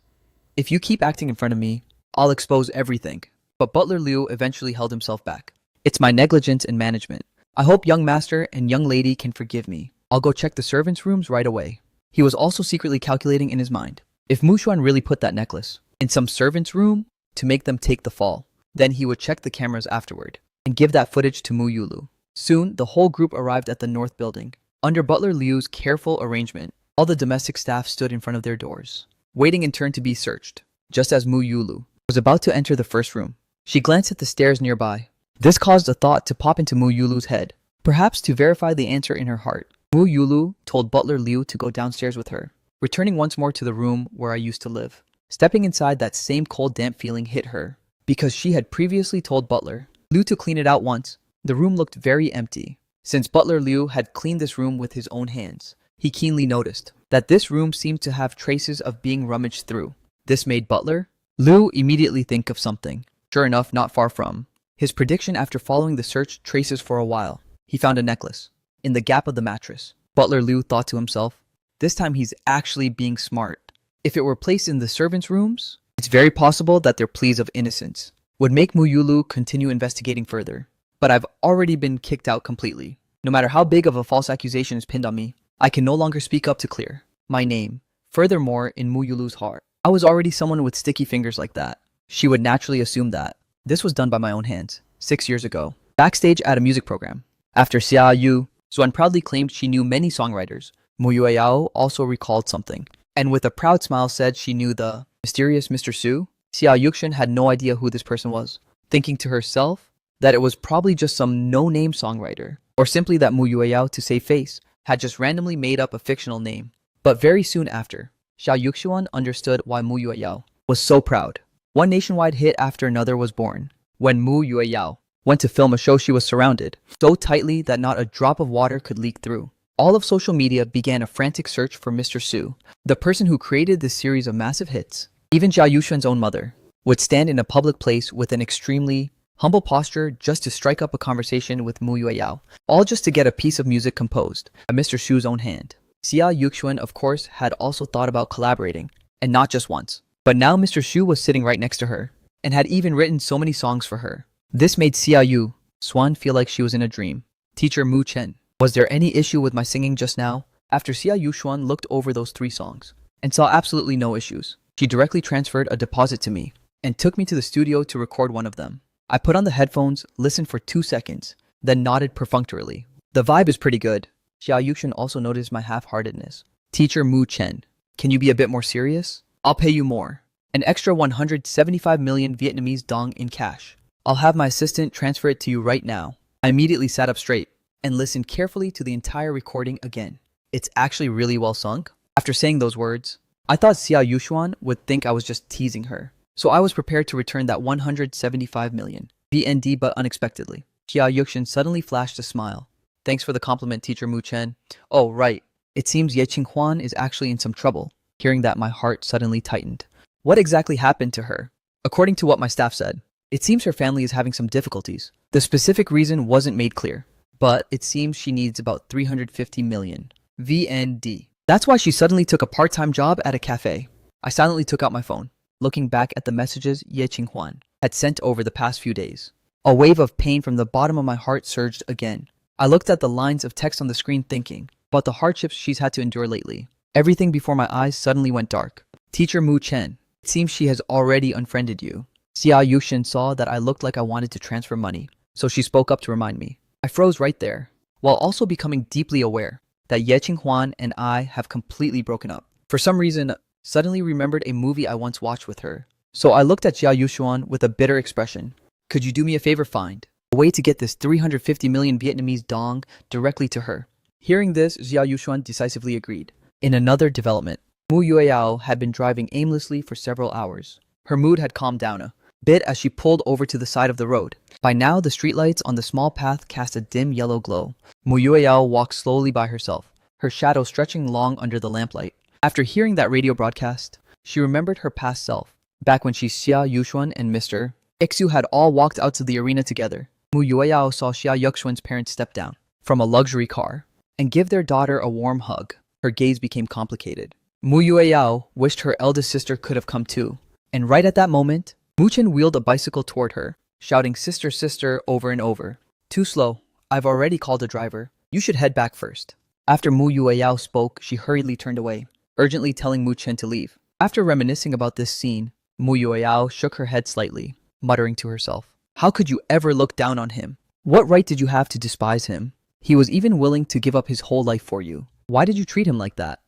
If you keep acting in front of me, I'll expose everything. But Butler Liu eventually held himself back. It's my negligence in management. I hope young master and young lady can forgive me. I'll go check the servants' rooms right away. He was also secretly calculating in his mind. If Mu Xuan really put that necklace in some servant's room to make them take the fall, then he would check the cameras afterward and give that footage to Mu Yulu. Soon, the whole group arrived at the north building. Under Butler Liu's careful arrangement, all the domestic staff stood in front of their doors, waiting in turn to be searched. Just as Mu Yulu was about to enter the first room, she glanced at the stairs nearby. This caused a thought to pop into Mu Yulu's head, perhaps to verify the answer in her heart. Mu Yulu told Butler Liu to go downstairs with her, returning once more to the room where I used to live. Stepping inside, that same cold, damp feeling hit her, because she had previously told Butler Liu to clean it out once. The room looked very empty. Since Butler Liu had cleaned this room with his own hands, he keenly noticed that this room seemed to have traces of being rummaged through. This made Butler Liu immediately think of something. Sure enough, not far from his prediction, after following the search traces for a while, he found a necklace in the gap of the mattress. Butler Liu thought to himself, this time he's actually being smart. If it were placed in the servants' rooms, it's very possible that their pleas of innocence would make Mu Yulu continue investigating further. But I've already been kicked out completely. No matter how big of a false accusation is pinned on me, I can no longer speak up to clear my name. Furthermore, in Mu Yulu's heart, I was already someone with sticky fingers like that. She would naturally assume that this was done by my own hands 6 years ago, backstage at a music program. After Xia Yu, Xuan proudly claimed she knew many songwriters. Mu Yueyao also recalled something, and with a proud smile said she knew the mysterious Mr. Su. Xia Yuxin had no idea who this person was, thinking to herself that it was probably just some no-name songwriter, or simply that Mu Yueyao, to save face, had just randomly made up a fictional name. But very soon after, Xia Yuxuan understood why Mu Yueyao was so proud. One nationwide hit after another was born. When Mu Yueyao went to film a show, she was surrounded so tightly that not a drop of water could leak through. All of social media began a frantic search for Mr. Su, the person who created this series of massive hits. Even Jia Yuxuan's own mother would stand in a public place with an extremely humble posture just to strike up a conversation with Mu Yueyao, all just to get a piece of music composed by Mr. Su's own hand. Xia Yuxuan, of course, had also thought about collaborating, and not just once. But now Mr. Su was sitting right next to her, and had even written so many songs for her. This made Xia Yu Swan feel like she was in a dream. Teacher Mu Chen, was there any issue with my singing just now? After Xia Yuxuan looked over those 3 songs and saw absolutely no issues, she directly transferred a deposit to me and took me to the studio to record one of them. I put on the headphones, listened for 2 seconds, then nodded perfunctorily. The vibe is pretty good. Xia Yuxuan also noticed my half-heartedness. Teacher Mu Chen, can you be a bit more serious? I'll pay you more. An extra 175 million Vietnamese dong in cash. I'll have my assistant transfer it to you right now. I immediately sat up straight and listened carefully to the entire recording again. It's actually really well sung. After saying those words, I thought Xia Yuxuan would think I was just teasing her. So I was prepared to return that 175 million VND, but unexpectedly, Xia Yuxuan suddenly flashed a smile. Thanks for the compliment, Teacher Mu Chen. Oh, right. It seems Ye Qinghuan is actually in some trouble. Hearing that, my heart suddenly tightened. What exactly happened to her? According to what my staff said, it seems her family is having some difficulties. The specific reason wasn't made clear, but it seems she needs about 350 million VND. That's why she suddenly took a part-time job at a cafe. I silently took out my phone, looking back at the messages Ye Qinghuan had sent over the past few days. A wave of pain from the bottom of my heart surged again. I looked at the lines of text on the screen, thinking about the hardships she's had to endure lately. Everything before my eyes suddenly went dark. Teacher Mu Chen, it seems she has already unfriended you. Xia Yuxin saw that I looked like I wanted to transfer money, so she spoke up to remind me. I froze right there, while also becoming deeply aware that Ye Qinghuan and I have completely broken up. For some reason, suddenly remembered a movie I once watched with her. So I looked at Xia Yuxuan with a bitter expression. Could you do me a favor? Find a way to get this 350 million Vietnamese dong directly to her. Hearing this, Xia Yuxuan decisively agreed. In another development, Mu Yueyao had been driving aimlessly for several hours. Her mood had calmed down a bit as she pulled over to the side of the road. By now, the streetlights on the small path cast a dim yellow glow. Mu Yueyao walked slowly by herself, her shadow stretching long under the lamplight. After hearing that radio broadcast, she remembered her past self, back when Xia Yuxuan and Mr. Ixu had all walked out to the arena together. Mu Yueyao saw Xia Yuxuan's parents step down from a luxury car and give their daughter a warm hug. Her gaze became complicated. Mu Yueyao wished her eldest sister could have come too. And right at that moment, Mu Chen wheeled a bicycle toward her, shouting "Sister, sister" over and over. "Too slow. I've already called a driver. You should head back first." After Mu Yueyao spoke, she hurriedly turned away, urgently telling Mu Chen to leave. After reminiscing about this scene, Mu Yueyao shook her head slightly, muttering to herself, "How could you ever look down on him? What right did you have to despise him? He was even willing to give up his whole life for you. Why did you treat him like that?"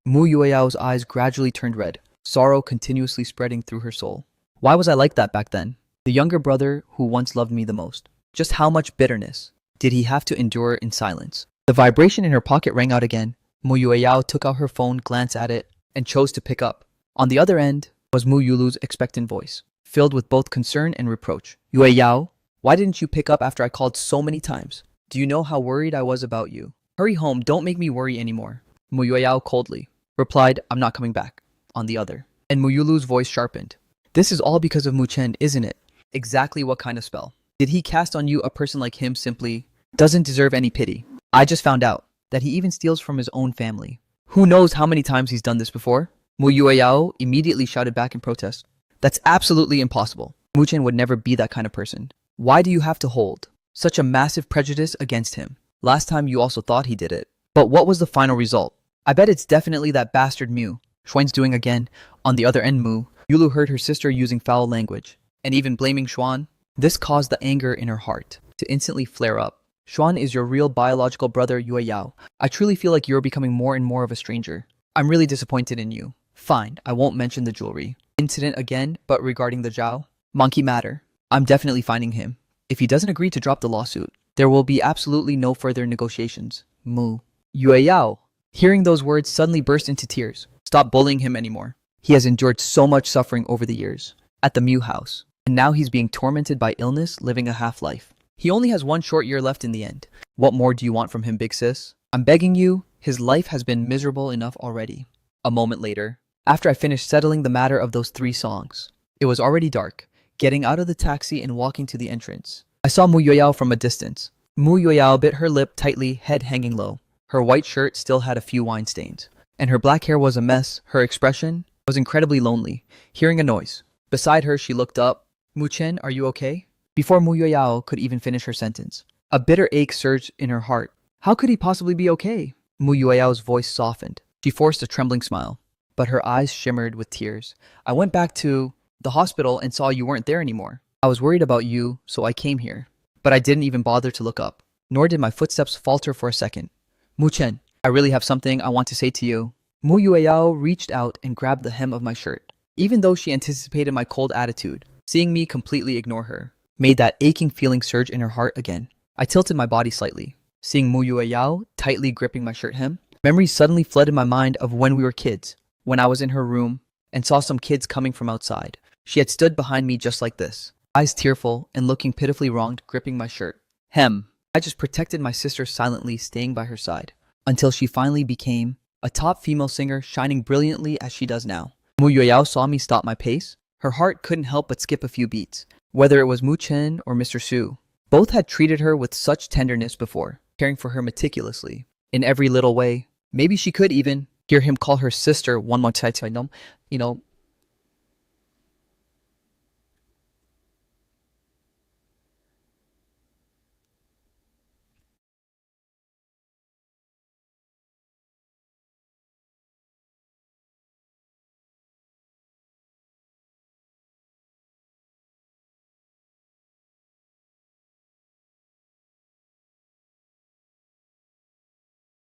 Mu Yueyao's eyes gradually turned red, sorrow continuously spreading through her soul. Why was I like that back then? The younger brother who once loved me the most. Just how much bitterness did he have to endure in silence? The vibration in her pocket rang out again. Mu Yueyao took out her phone, glanced at it, and chose to pick up. On the other end was Mu Yulu's expectant voice, filled with both concern and reproach. "Yueyao, why didn't you pick up after I called so many times? Do you know how worried I was about you? Hurry home, don't make me worry anymore." Mu Yueyao coldly replied, "I'm not coming back." On the other, and Mu Yulu's voice sharpened. "This is all because of Mu Chen, isn't it? Exactly what kind of spell? Did he cast on you? A person like him simply doesn't deserve any pity. I just found out that he even steals from his own family. Who knows how many times he's done this before?" Mu Yueyao immediately shouted back in protest. "That's absolutely impossible. Mu Chen would never be that kind of person. Why do you have to hold such a massive prejudice against him? Last time you also thought he did it. But what was the final result? I bet it's definitely that bastard Mu Xuan's doing again." On the other end, Mu Yulu heard her sister using foul language, and even blaming Xuan. This caused the anger in her heart to instantly flare up. "Xuan is your real biological brother, Yueyao. I truly feel like you're becoming more and more of a stranger. I'm really disappointed in you. Fine, I won't mention the jewelry incident again, but regarding the Zhao monkey matter, I'm definitely finding him. If he doesn't agree to drop the lawsuit, there will be absolutely no further negotiations." Mu Yueyao, hearing those words, suddenly burst into tears. Stop bullying him anymore. He has endured so much suffering over the years at the Mu house, and now he's being tormented by illness, living a half-life. He only has one short year left in the end. What more do you want from him, big sis? I'm begging you, his life has been miserable enough already. A moment later, after I finished settling the matter of those 3 songs, it was already dark. Getting out of the taxi and walking to the entrance, I saw Mu Yueyao from a distance. Mu Yueyao bit her lip tightly, head hanging low. Her white shirt still had a few wine stains, and her black hair was a mess. Her expression was incredibly lonely. Hearing a noise beside her, she looked up. "Mu Chen, are you okay?" Before Mu Yueyao could even finish her sentence, a bitter ache surged in her heart. How could he possibly be okay? Mu Yueyao's voice softened. She forced a trembling smile, but her eyes shimmered with tears. "I went back to the hospital and saw you weren't there anymore. I was worried about you, so I came here. But I didn't even bother to look up, nor did my footsteps falter for a second. Mu Chen, I really have something I want to say to you." Mu Yueyao reached out and grabbed the hem of my shirt. Even though she anticipated my cold attitude, seeing me completely ignore her made that aching feeling surge in her heart again. I tilted my body slightly, seeing Mu Yueyao tightly gripping my shirt hem. Memories suddenly flooded my mind of when we were kids, when I was in her room and saw some kids coming from outside. She had stood behind me just like this, eyes tearful and looking pitifully wronged, gripping my shirt hem. I just protected my sister silently, staying by her side, until she finally became a top female singer, shining brilliantly as she does now. Mu Yueyao saw me stop my pace. Her heart couldn't help but skip a few beats. Whether it was Mu Chen or Mr. Su, both had treated her with such tenderness before, caring for her meticulously, in every little way. Maybe she could even hear him call her sister one more time, you know.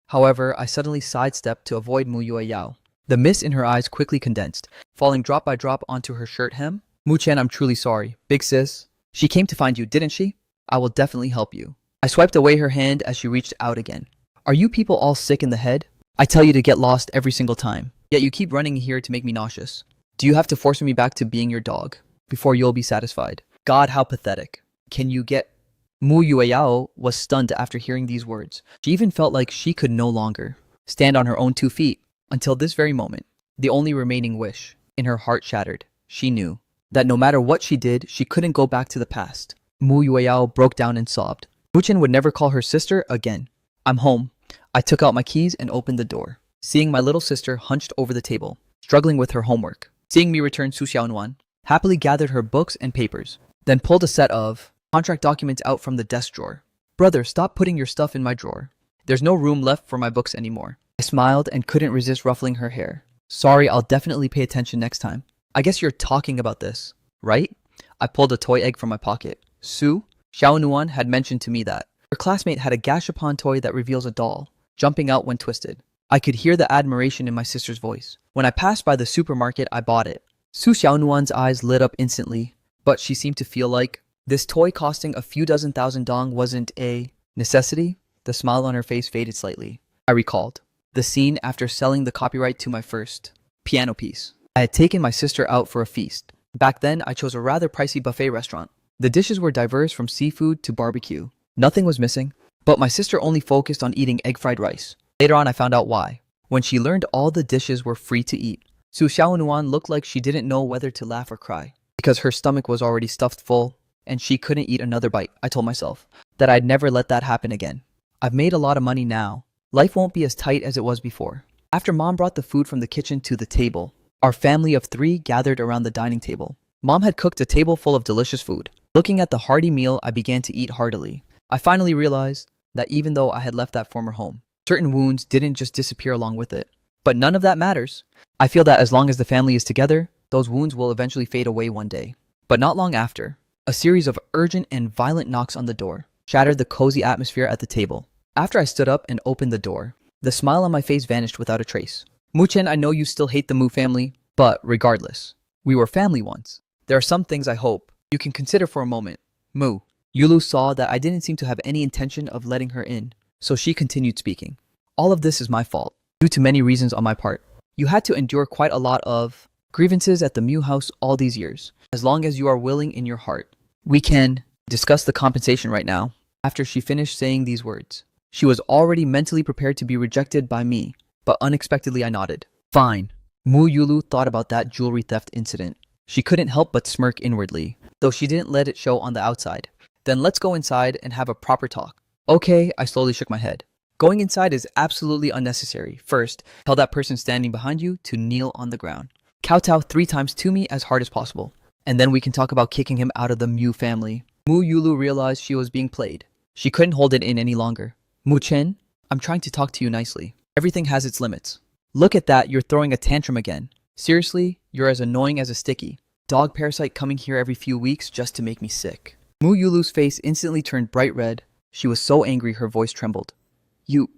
However, I suddenly sidestepped to avoid Mu Yueyao. The mist in her eyes quickly condensed, falling drop by drop onto her shirt hem. "Mu Chen, I'm truly sorry. Big sis, she came to find you, didn't she? I will definitely help you." I swiped away her hand as she reached out again. "Are you people all sick in the head? I tell you to get lost every single time, yet you keep running here to make me nauseous." Do you have to force me back to being your dog before you'll be satisfied? God, how pathetic. Can you get... Mu Yueyao was stunned after hearing these words. She even felt like she could no longer stand on her own 2 feet. Until this very moment, the only remaining wish in her heart shattered. She knew that no matter what she did, she couldn't go back to the past. Mu Yueyao broke down and sobbed. Muchen would never call her sister again. I'm home. I took out my keys and opened the door, seeing my little sister hunched over the table, struggling with her homework. Seeing me return, Su Xiaonuan happily gathered her books and papers, then pulled a set of contract documents out from the desk drawer. Brother, stop putting your stuff in my drawer. There's no room left for my books anymore. I smiled and couldn't resist ruffling her hair. Sorry, I'll definitely pay attention next time. I guess you're talking about this, right? I pulled a toy egg from my pocket. Su Xiaonuan had mentioned to me that her classmate had a gashapon toy that reveals a doll, jumping out when twisted. I could hear the admiration in my sister's voice. When I passed by the supermarket, I bought it. Su Xiaonuan's eyes lit up instantly, but she seemed to feel like this toy costing a few dozen thousand dong wasn't a necessity. The smile on her face faded slightly. I recalled the scene after selling the copyright to my first piano piece. I had taken my sister out for a feast. Back then, I chose a rather pricey buffet restaurant. The dishes were diverse from seafood to barbecue. Nothing was missing, but my sister only focused on eating egg fried rice. Later on, I found out why. When she learned all the dishes were free to eat, Su Xiaonuan looked like she didn't know whether to laugh or cry, because her stomach was already stuffed full and she couldn't eat another bite. I told myself that I'd never let that happen again. I've made a lot of money now. Life won't be as tight as it was before. After Mom brought the food from the kitchen to the table, our family of 3 gathered around the dining table. Mom had cooked a table full of delicious food. Looking at the hearty meal, I began to eat heartily. I finally realized that even though I had left that former home, certain wounds didn't just disappear along with it. But none of that matters. I feel that as long as the family is together, those wounds will eventually fade away one day. But not long after, a series of urgent and violent knocks on the door shattered the cozy atmosphere at the table. After I stood up and opened the door, the smile on my face vanished without a trace. Muchen, I know you still hate the Mu family, but regardless, we were family once. There are some things I hope you can consider for a moment. Mu. Yulu saw that I didn't seem to have any intention of letting her in, so she continued speaking. All of this is my fault, due to many reasons on my part. You had to endure quite a lot of grievances at the Mu house all these years. As long as you are willing in your heart, we can discuss the compensation right now. After she finished saying these words, she was already mentally prepared to be rejected by me, but unexpectedly I nodded. Fine. Mu Yulu thought about that jewelry theft incident. She couldn't help but smirk inwardly, though she didn't let it show on the outside. Then let's go inside and have a proper talk. Okay, I slowly shook my head. Going inside is absolutely unnecessary. First, tell that person standing behind you to kneel on the ground. Kowtow 3 times to me as hard as possible. And then we can talk about kicking him out of the Mu family. Mu Yulu realized she was being played. She couldn't hold it in any longer. Mu Chen, I'm trying to talk to you nicely. Everything has its limits. Look at that, you're throwing a tantrum again. Seriously, you're as annoying as a sticky dog parasite coming here every few weeks just to make me sick. Mu Yulu's face instantly turned bright red. She was so angry her voice trembled. You.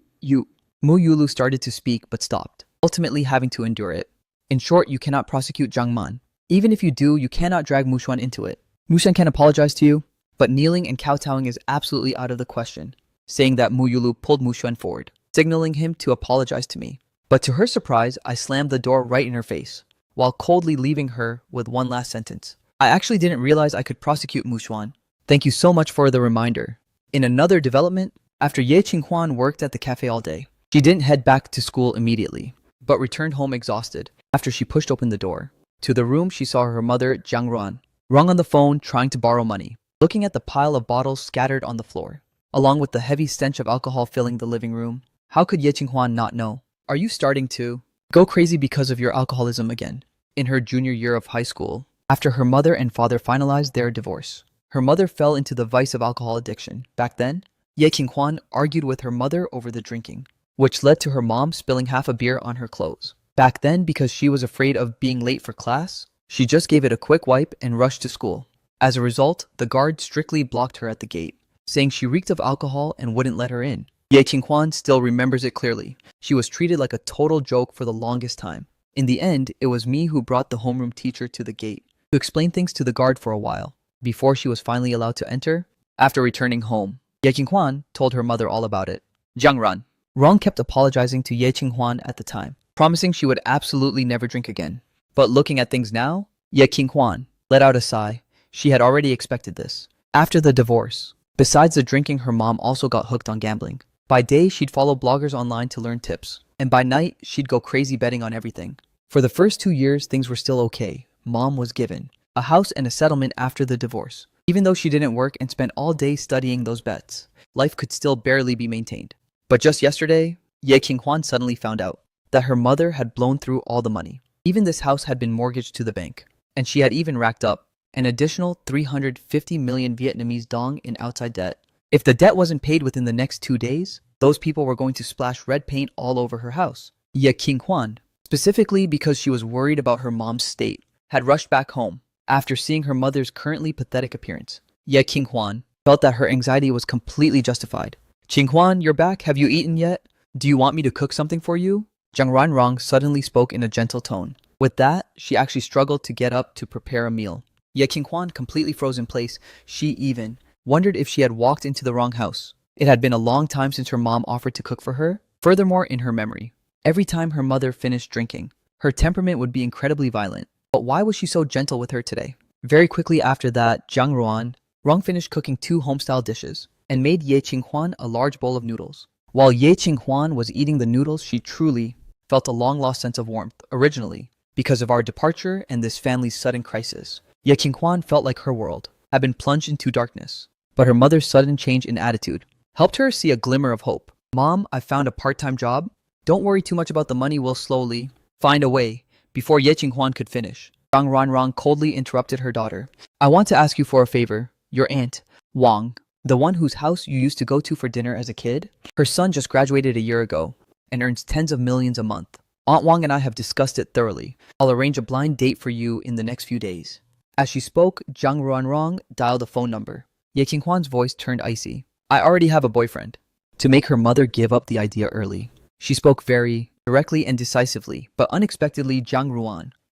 Mu Yulu started to speak but stopped, ultimately having to endure it. In short, you cannot prosecute Zhang Man. Even if you do, you cannot drag Mushuan into it. Mushuan can apologize to you, but kneeling and kowtowing is absolutely out of the question. Saying that, Mu Yulu pulled Mushuan forward, signaling him to apologize to me. But to her surprise, I slammed the door right in her face, while coldly leaving her with one last sentence. I actually didn't realize I could prosecute Mushuan. Thank you so much for the reminder. In another development, after Ye Qinghuan worked at the cafe all day, she didn't head back to school immediately, but returned home exhausted after she pushed open the door. To the room, she saw her mother, Jiang Ruan, rung on the phone trying to borrow money, looking at the pile of bottles scattered on the floor, along with the heavy stench of alcohol filling the living room. How could Ye Qinghuan not know? Are you starting to go crazy because of your alcoholism again? In her junior year of high school, after her mother and father finalized their divorce, her mother fell into the vice of alcohol addiction. Back then, Ye Qinghuan argued with her mother over the drinking, which led to her mom spilling half a beer on her clothes. Back then, because she was afraid of being late for class, she just gave it a quick wipe and rushed to school. As a result, the guard strictly blocked her at the gate, saying she reeked of alcohol and wouldn't let her in. Ye Qinghuan still remembers it clearly. She was treated like a total joke for the longest time. In the end, it was me who brought the homeroom teacher to the gate to explain things to the guard for a while, before she was finally allowed to enter. After returning home, Ye Qinghuan told her mother all about it. Jiang Ran. Rong kept apologizing to Ye Qinghuan at the time, promising she would absolutely never drink again. But looking at things now, Ye Qinghuan let out a sigh. She had already expected this. After the divorce, besides the drinking, her mom also got hooked on gambling. By day, she'd follow bloggers online to learn tips. And by night, she'd go crazy betting on everything. For the first 2 years, things were still okay. Mom was given a house and a settlement after the divorce. Even though she didn't work and spent all day studying those bets, life could still barely be maintained. But just yesterday, Ye Qinghuan suddenly found out that her mother had blown through all the money. Even this house had been mortgaged to the bank, and she had even racked up an additional 350 million Vietnamese dong in outside debt. If the debt wasn't paid within the next 2 days, those people were going to splash red paint all over her house. Ye Qinghuan, specifically because she was worried about her mom's state, had rushed back home after seeing her mother's currently pathetic appearance. Ye Qinghuan felt that her anxiety was completely justified. "Qinghuan, you're back. Have you eaten yet? Do you want me to cook something for you?" Zhang Ranrong suddenly spoke in a gentle tone. With that, she actually struggled to get up to prepare a meal. Ye Qinghuan completely froze in place. She even wondered if she had walked into the wrong house. It had been a long time since her mom offered to cook for her. Furthermore, in her memory, every time her mother finished drinking, her temperament would be incredibly violent. But why was she so gentle with her today? Very quickly after that, Zhang Rong finished cooking 2 home-style dishes and made Ye Qinghuan a large bowl of noodles. While Ye Qinghuan was eating the noodles, she truly felt a long-lost sense of warmth. Originally, because of our departure and this family's sudden crisis, Ye Qinghuan felt like her world had been plunged into darkness. But her mother's sudden change in attitude helped her see a glimmer of hope. "Mom, I found a part-time job. Don't worry too much about the money. We'll slowly find a way." Before Ye Qinghuan could finish, Zhang Ranrong coldly interrupted her daughter. "I want to ask you for a favor. Your aunt, Wang, the one whose house you used to go to for dinner as a kid, her son just graduated a year ago and earns tens of millions a month. Aunt Wang and I have discussed it thoroughly. I'll arrange a blind date for you in the next few days." As she spoke, Zhang Ranrong dialed a phone number. Ye Qinghuan's voice turned icy. "I already have a boyfriend." To make her mother give up the idea early, she spoke very directly and decisively, but unexpectedly Zhang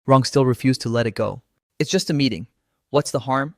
Rong still refused to let it go. "It's just a meeting. What's the harm?"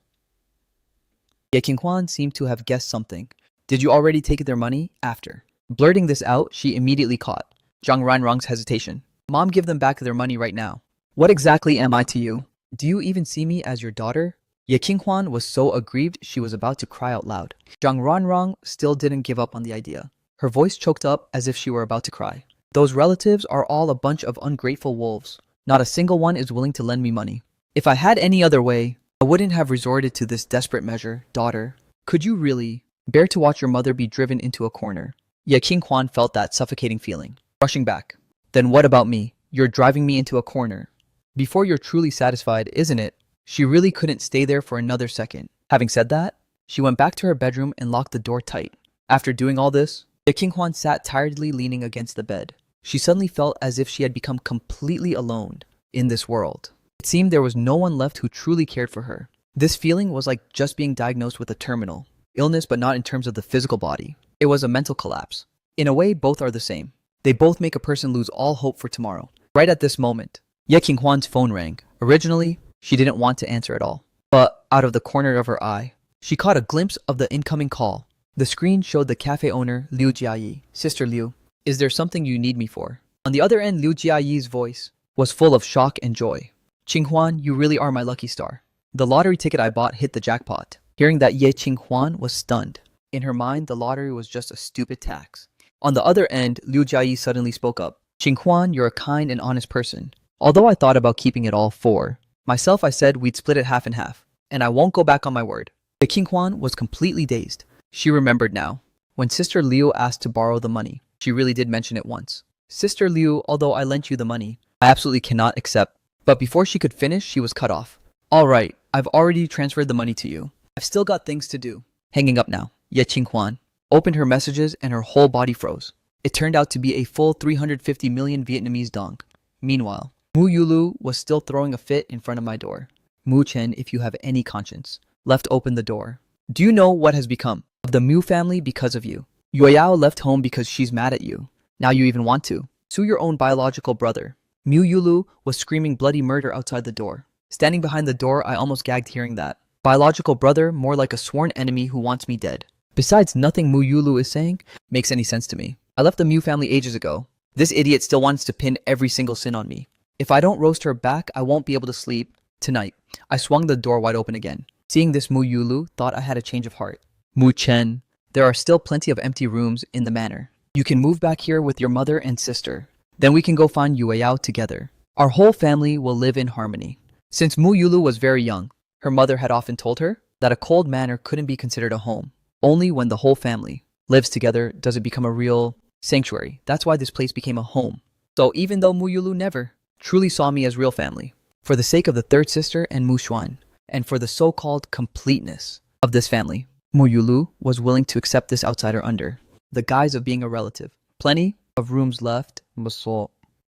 Ye Qinghuan seemed to have guessed something. "Did you already take their money?" After blurting this out, she immediately caught Zhang Ranrong's hesitation. "Mom, give them back their money right now." "What exactly am I to you? Do you even see me as your daughter?" Ye Qinghuan was so aggrieved she was about to cry out loud. Zhang Ranrong still didn't give up on the idea. Her voice choked up as if she were about to cry. "Those relatives are all a bunch of ungrateful wolves. Not a single one is willing to lend me money. If I had any other way, I wouldn't have resorted to this desperate measure. Daughter, could you really bear to watch your mother be driven into a corner?" Ye Qinghuan felt that suffocating feeling, rushing back. "Then what about me? You're driving me into a corner. Before you're truly satisfied, isn't it?" She really couldn't stay there for another second. Having said that, she went back to her bedroom and locked the door tight. After doing all this, Ye Qinghuan sat tiredly leaning against the bed. She suddenly felt as if she had become completely alone in this world. It seemed there was no one left who truly cared for her. This feeling was like just being diagnosed with a terminal illness, but not in terms of the physical body. It was a mental collapse. In a way, both are the same. They both make a person lose all hope for tomorrow. Right at this moment, Ye Qinghuan's phone rang. Originally, she didn't want to answer at all. But out of the corner of her eye, she caught a glimpse of the incoming call. The screen showed the cafe owner, Liu Jiayi. "Sister Liu, is there something you need me for?" On the other end, Liu Jiayi's voice was full of shock and joy. "Qinghuan, you really are my lucky star. The lottery ticket I bought hit the jackpot." Hearing that, Ye Qinghuan was stunned. In her mind, the lottery was just a stupid tax. On the other end, Liu Jiayi suddenly spoke up. "Qinghuan, you're a kind and honest person. Although I thought about keeping it all for myself, I said we'd split it half and half, and I won't go back on my word." The Qinghuan was completely dazed. She remembered now. When Sister Liu asked to borrow the money, she really did mention it once. "Sister Liu, although I lent you the money, I absolutely cannot accept." But before she could finish, she was cut off. "All right, I've already transferred the money to you. I've still got things to do." Hanging up now, Ye Qinghuan opened her messages and her whole body froze. It turned out to be a full 350 million Vietnamese dong. Meanwhile, Mu Yulu was still throwing a fit in front of my door. "Mu Chen, if you have any conscience, left open the door. Do you know what has become of the Mu family because of you? Yueyao left home because she's mad at you. Now you even want to sue your own biological brother." Mu Yulu was screaming bloody murder outside the door. Standing behind the door, I almost gagged hearing that. Biological brother, more like a sworn enemy who wants me dead. Besides, nothing Mu Yulu is saying makes any sense to me. I left the Mu family ages ago. This idiot still wants to pin every single sin on me. If I don't roast her back, I won't be able to sleep tonight. I swung the door wide open again. Seeing this, Mu Yulu thought I had a change of heart. Mu Chen, there are still plenty of empty rooms in the manor. You can move back here with your mother and sister. Then we can go find Yueyao together. Our whole family will live in harmony. Since Mu Yulu was very young, her mother had often told her that a cold manor couldn't be considered a home. Only when the whole family lives together does it become a real sanctuary. That's why this place became a home. So even though Mu Yulu never truly saw me as real family, for the sake of the third sister and Mu Xuan, and for the so-called completeness of this family, Mu Yulu was willing to accept this outsider under the guise of being a relative. Plenty of rooms left.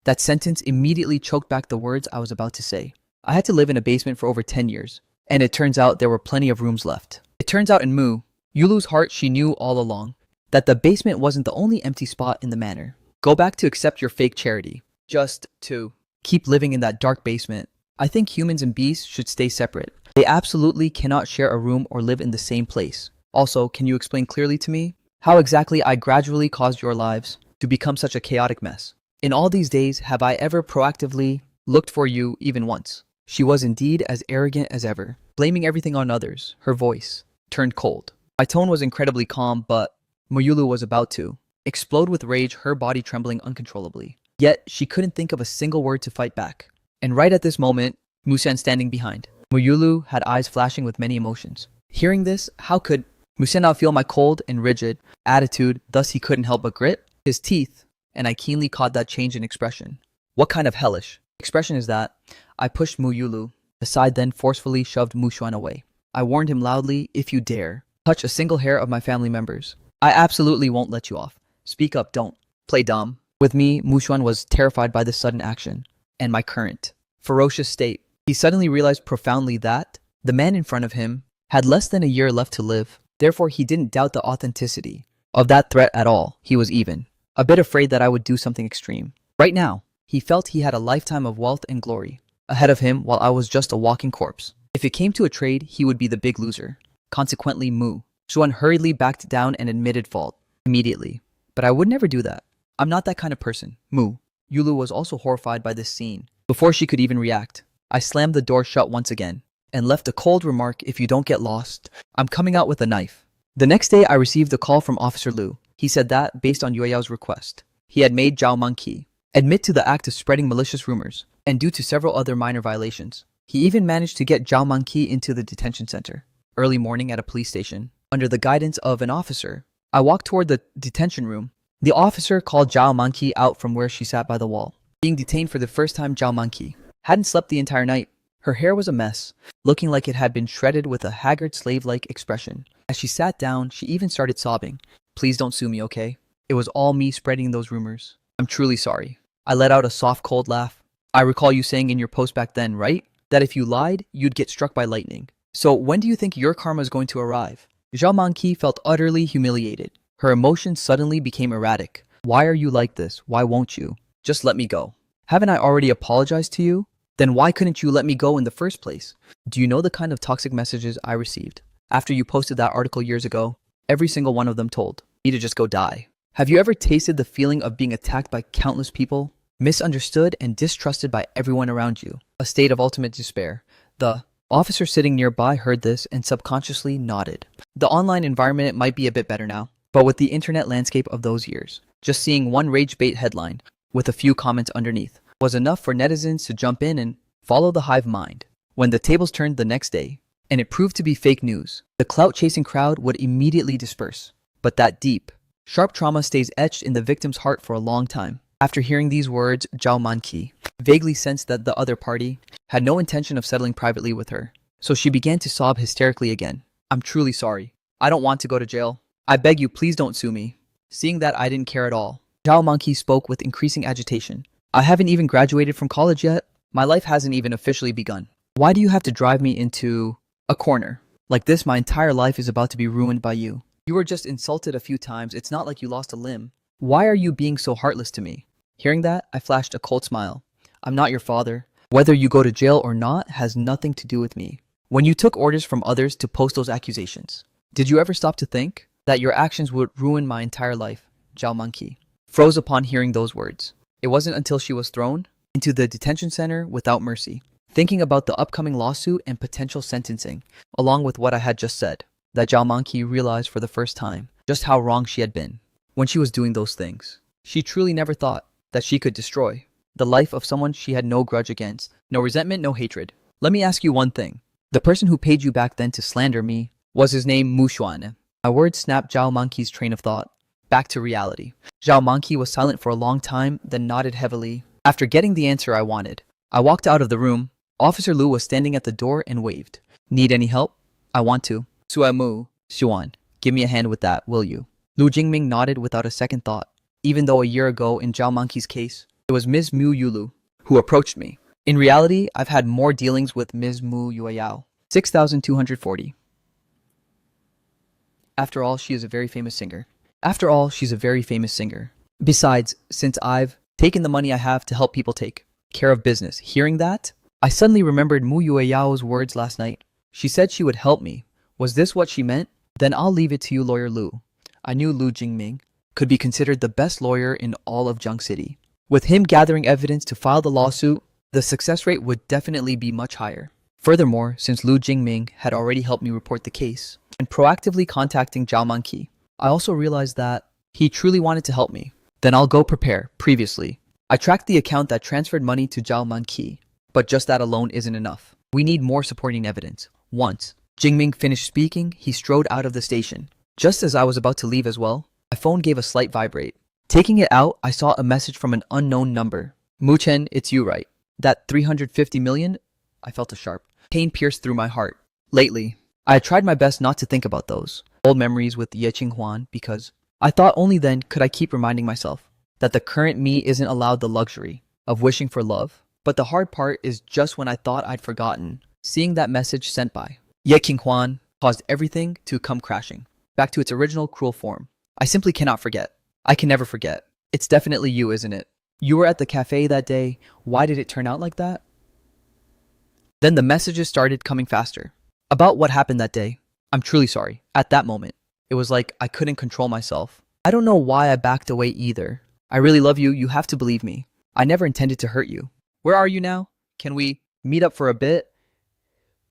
That sentence immediately choked back the words I was about to say. I had to live in a basement for over 10 years, and it turns out there were plenty of rooms left. It turns out in Mu Yulu's heart, she knew all along that the basement wasn't the only empty spot in the manor. Go back to accept your fake charity. Just to keep living in that dark basement. I think humans and beasts should stay separate. They absolutely cannot share a room or live in the same place. Also, can you explain clearly to me how exactly I gradually caused your lives to become such a chaotic mess? In all these days, have I ever proactively looked for you even once? She was indeed as arrogant as ever, blaming everything on others. Her voice turned cold. My tone was incredibly calm, but Moyulu was about to explode with rage, her body trembling uncontrollably. Yet, she couldn't think of a single word to fight back. And right at this moment, Musen standing behind. Moyulu had eyes flashing with many emotions. Hearing this, how could Musen not feel my cold and rigid attitude? Thus, he couldn't help but grit his teeth, and I keenly caught that change in expression. What kind of hellish expression is that? I pushed Muyulu aside, then forcefully shoved Mushuan away. I warned him loudly, if you dare touch a single hair of my family members, I absolutely won't let you off. Speak up, don't play dumb. With me, Mushuan was terrified by this sudden action and my current ferocious state. He suddenly realized profoundly that the man in front of him had less than a year left to live. Therefore, he didn't doubt the authenticity of that threat at all. He was even a bit afraid that I would do something extreme. Right now, he felt he had a lifetime of wealth and glory ahead of him while I was just a walking corpse. If it came to a trade, he would be the big loser. Consequently, Mu Xuan hurriedly backed down and admitted fault immediately. But I would never do that. I'm not that kind of person. Mu Yulu was also horrified by this scene. Before she could even react, I slammed the door shut once again and left a cold remark, if you don't get lost, I'm coming out with a knife. The next day, I received a call from Officer Liu. He said that, based on Yueyao's request, he had made Zhao Monkey admit to the act of spreading malicious rumors, and due to several other minor violations, he even managed to get Zhao Monkey into the detention center. Early morning at a police station, under the guidance of an officer, I walked toward the detention room. The officer called Zhao Monkey out from where she sat by the wall. Being detained for the first time, Zhao Monkey hadn't slept the entire night. Her hair was a mess, looking like it had been shredded with a haggard slave-like expression. As she sat down, she even started sobbing. Please don't sue me, okay? It was all me spreading those rumors. I'm truly sorry. I let out a soft, cold laugh. I recall you saying in your post back then, right? That if you lied, you'd get struck by lightning. So when do you think your karma is going to arrive? Zhao Manqi felt utterly humiliated. Her emotions suddenly became erratic. Why are you like this? Why won't you? Just let me go. Haven't I already apologized to you? Then why couldn't you let me go in the first place? Do you know the kind of toxic messages I received? After you posted that article years ago, every single one of them told me to just go die. Have you ever tasted the feeling of being attacked by countless people, misunderstood and distrusted by everyone around you? A state of ultimate despair. The officer sitting nearby heard this and subconsciously nodded. The online environment might be a bit better now, but with the internet landscape of those years, just seeing one rage bait headline with a few comments underneath was enough for netizens to jump in and follow the hive mind. When the tables turned the next day, and it proved to be fake news, the clout-chasing crowd would immediately disperse. But that deep, sharp trauma stays etched in the victim's heart for a long time. After hearing these words, Zhao Manqi vaguely sensed that the other party had no intention of settling privately with her, so she began to sob hysterically again. I'm truly sorry. I don't want to go to jail. I beg you, please don't sue me. Seeing that I didn't care at all, Zhao Manqi spoke with increasing agitation. I haven't even graduated from college yet. My life hasn't even officially begun. Why do you have to drive me into a corner? Like this, my entire life is about to be ruined by you. You were just insulted a few times. It's not like you lost a limb. Why are you being so heartless to me? Hearing that, I flashed a cold smile. I'm not your father. Whether you go to jail or not has nothing to do with me. When you took orders from others to post those accusations, did you ever stop to think that your actions would ruin my entire life? Zhao Monkey froze upon hearing those words. It wasn't until she was thrown into the detention center without mercy, thinking about the upcoming lawsuit and potential sentencing, along with what I had just said, that Zhao Manqi realized for the first time just how wrong she had been when she was doing those things. She truly never thought that she could destroy the life of someone she had no grudge against, no resentment, no hatred. Let me ask you one thing. The person who paid you back then to slander me, was his name Mu Xuan? My words snapped Zhao Manqi's train of thought back to reality. Zhao Manqi was silent for a long time, then nodded heavily. After getting the answer I wanted, I walked out of the room. Officer Lu was standing at the door and waved. Need any help? I want to. Sue Mu, Xuan, give me a hand with that, will you? Lu Jingming nodded without a second thought. Even though a year ago in Zhao Manqi's case, it was Ms. Mu Yulu who approached me. In reality, I've had more dealings with Ms. Mu Yueyao. 6,240. After all, she is a very famous singer. After all, she's a very famous singer. Besides, since I've taken the money I have to help people take care of business, hearing that, I suddenly remembered Mu Yueyao's words last night. She said she would help me. Was this what she meant? Then I'll leave it to you, Lawyer Lu. I knew Lu Jingming could be considered the best lawyer in all of Zheng City. With him gathering evidence to file the lawsuit, the success rate would definitely be much higher. Furthermore, since Lu Jingming had already helped me report the case and proactively contacting Zhao Manqi, I also realized that he truly wanted to help me. Then I'll go prepare. Previously, I tracked the account that transferred money to Zhao Manqi, but just that alone isn't enough. We need more supporting evidence. Once Jingming finished speaking, he strode out of the station. Just as I was about to leave as well, my phone gave a slight vibrate. Taking it out, I saw a message from an unknown number. Mu Chen, it's you, right? That 350 million? I felt a sharp pain pierce through my heart. Lately, I had tried my best not to think about those old memories with Ye Qinghuan because I thought only then could I keep reminding myself that the current me isn't allowed the luxury of wishing for love. But the hard part is just when I thought I'd forgotten, seeing that message sent by Ye Qinghuan caused everything to come crashing back to its original cruel form. I simply cannot forget. I can never forget. It's definitely you, isn't it? You were at the cafe that day. Why did it turn out like that? Then the messages started coming faster. About what happened that day. I'm truly sorry. At that moment, it was like I couldn't control myself. I don't know why I backed away either. I really love you. You have to believe me. I never intended to hurt you. Where are you now? Can we meet up for a bit?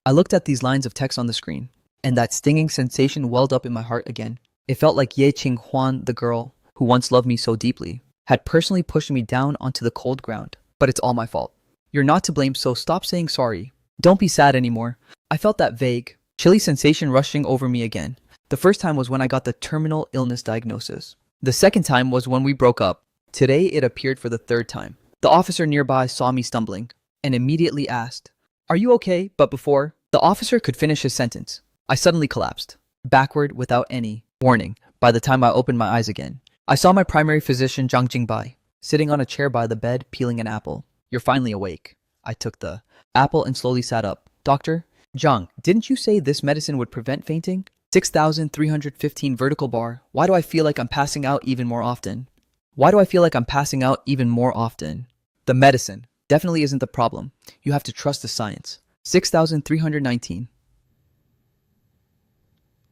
I looked at these lines of text on the screen, and that stinging sensation welled up in my heart again. It felt like Ye Qinghuan, the girl who once loved me so deeply, had personally pushed me down onto the cold ground. But it's all my fault. You're not to blame, so stop saying sorry. Don't be sad anymore. I felt that vague, chilly sensation rushing over me again. The first time was when I got the terminal illness diagnosis. The second time was when we broke up. Today it appeared for the third time. The officer nearby saw me stumbling and immediately asked, "Are you okay?" But before the officer could finish his sentence, I suddenly collapsed, backward without any warning. By the time I opened my eyes again, I saw my primary physician Zhang Jingbai sitting on a chair by the bed peeling an apple. "You're finally awake." I took the apple and slowly sat up. "Doctor, Zhang, didn't you say this medicine would prevent fainting?" 6,315 vertical bar. Why do I feel like I'm passing out even more often? Why do I feel like I'm passing out even more often? The medicine definitely isn't the problem. You have to trust the science. 6,319.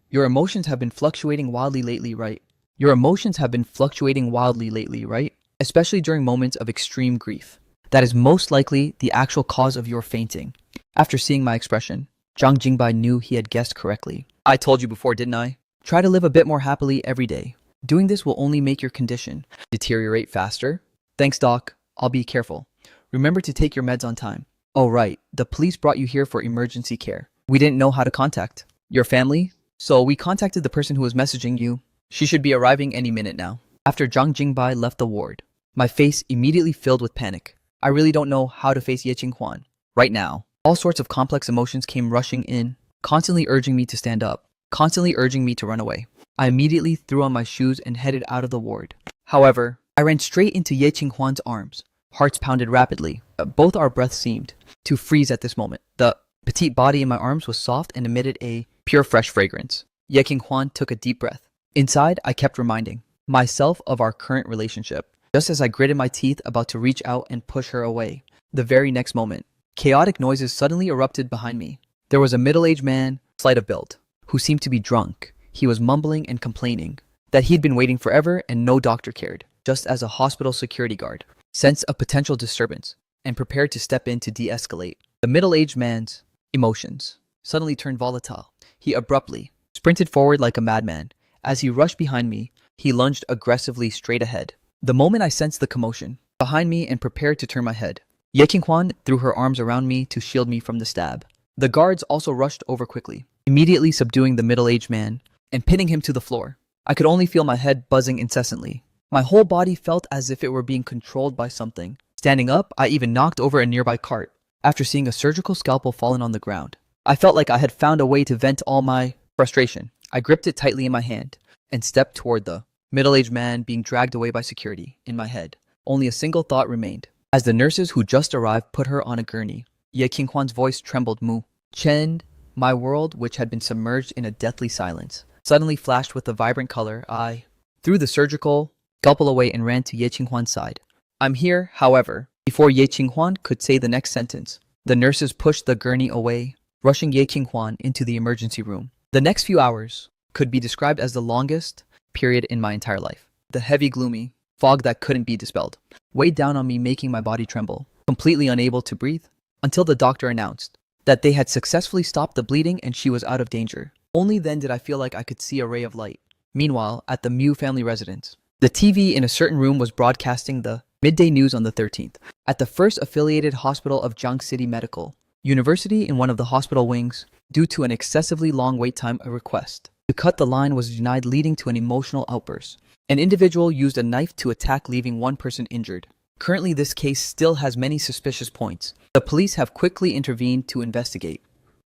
Your emotions have been fluctuating wildly lately, right? Your emotions have been fluctuating wildly lately, right? Especially during moments of extreme grief. That is most likely the actual cause of your fainting. After seeing my expression, Zhang Jingbai knew he had guessed correctly. I told you before, didn't I? Try to live a bit more happily every day. Doing this will only make your condition deteriorate faster. Thanks, Doc. I'll be careful. Remember to take your meds on time. Oh, right. The police brought you here for emergency care. We didn't know how to contact your family, so we contacted the person who was messaging you. She should be arriving any minute now. After Zhang Jingbai left the ward, my face immediately filled with panic. I really don't know how to face Ye Qinghuan right now. All sorts of complex emotions came rushing in, constantly urging me to stand up, constantly urging me to run away. I immediately threw on my shoes and headed out of the ward. However, I ran straight into Ye Qinghuan's arms. Hearts pounded rapidly. Both our breaths seemed to freeze at this moment. The petite body in my arms was soft and emitted a pure fresh fragrance. Ye Qinghuan took a deep breath. Inside, I kept reminding myself of our current relationship. Just as I gritted my teeth about to reach out and push her away, the very next moment, chaotic noises suddenly erupted behind me. There was a middle-aged man, slight of build, who seemed to be drunk. He was mumbling and complaining that he'd been waiting forever and no doctor cared, just as a hospital security guard sensed a potential disturbance and prepared to step in to de-escalate. The middle-aged man's emotions suddenly turned volatile. He abruptly sprinted forward like a madman. As he rushed behind me, he lunged aggressively straight ahead. The moment I sensed the commotion behind me and prepared to turn my head, Ye Qinghuan threw her arms around me to shield me from the stab. The guards also rushed over quickly, immediately subduing the middle-aged man and pinning him to the floor. I could only feel my head buzzing incessantly. My whole body felt as if it were being controlled by something. Standing up, I even knocked over a nearby cart after seeing a surgical scalpel fallen on the ground. I felt like I had found a way to vent all my frustration. I gripped it tightly in my hand and stepped toward the middle-aged man being dragged away by security. In my head, only a single thought remained. As the nurses who just arrived put her on a gurney, Ye Qinghuan's voice trembled. Mu Chen, my world, which had been submerged in a deathly silence, suddenly flashed with a vibrant color. I threw the surgical scalpel away and ran to Ye Qinghuan's side. I'm here, however. Before Ye Qinghuan could say the next sentence, the nurses pushed the gurney away, rushing Ye Qinghuan into the emergency room. The next few hours could be described as the longest period in my entire life. The heavy, gloomy fog that couldn't be dispelled weighed down on me, making my body tremble, completely unable to breathe, until the doctor announced that they had successfully stopped the bleeding and she was out of danger. Only then did I feel like I could see a ray of light. Meanwhile, at the Mu family residence, the TV in a certain room was broadcasting the midday news on the 13th. At the first affiliated hospital of Jiang City Medical University, in one of the hospital wings, due to an excessively long wait time, a request to cut the line was denied, leading to an emotional outburst. An individual used a knife to attack, leaving one person injured. Currently, this case still has many suspicious points. The police have quickly intervened to investigate.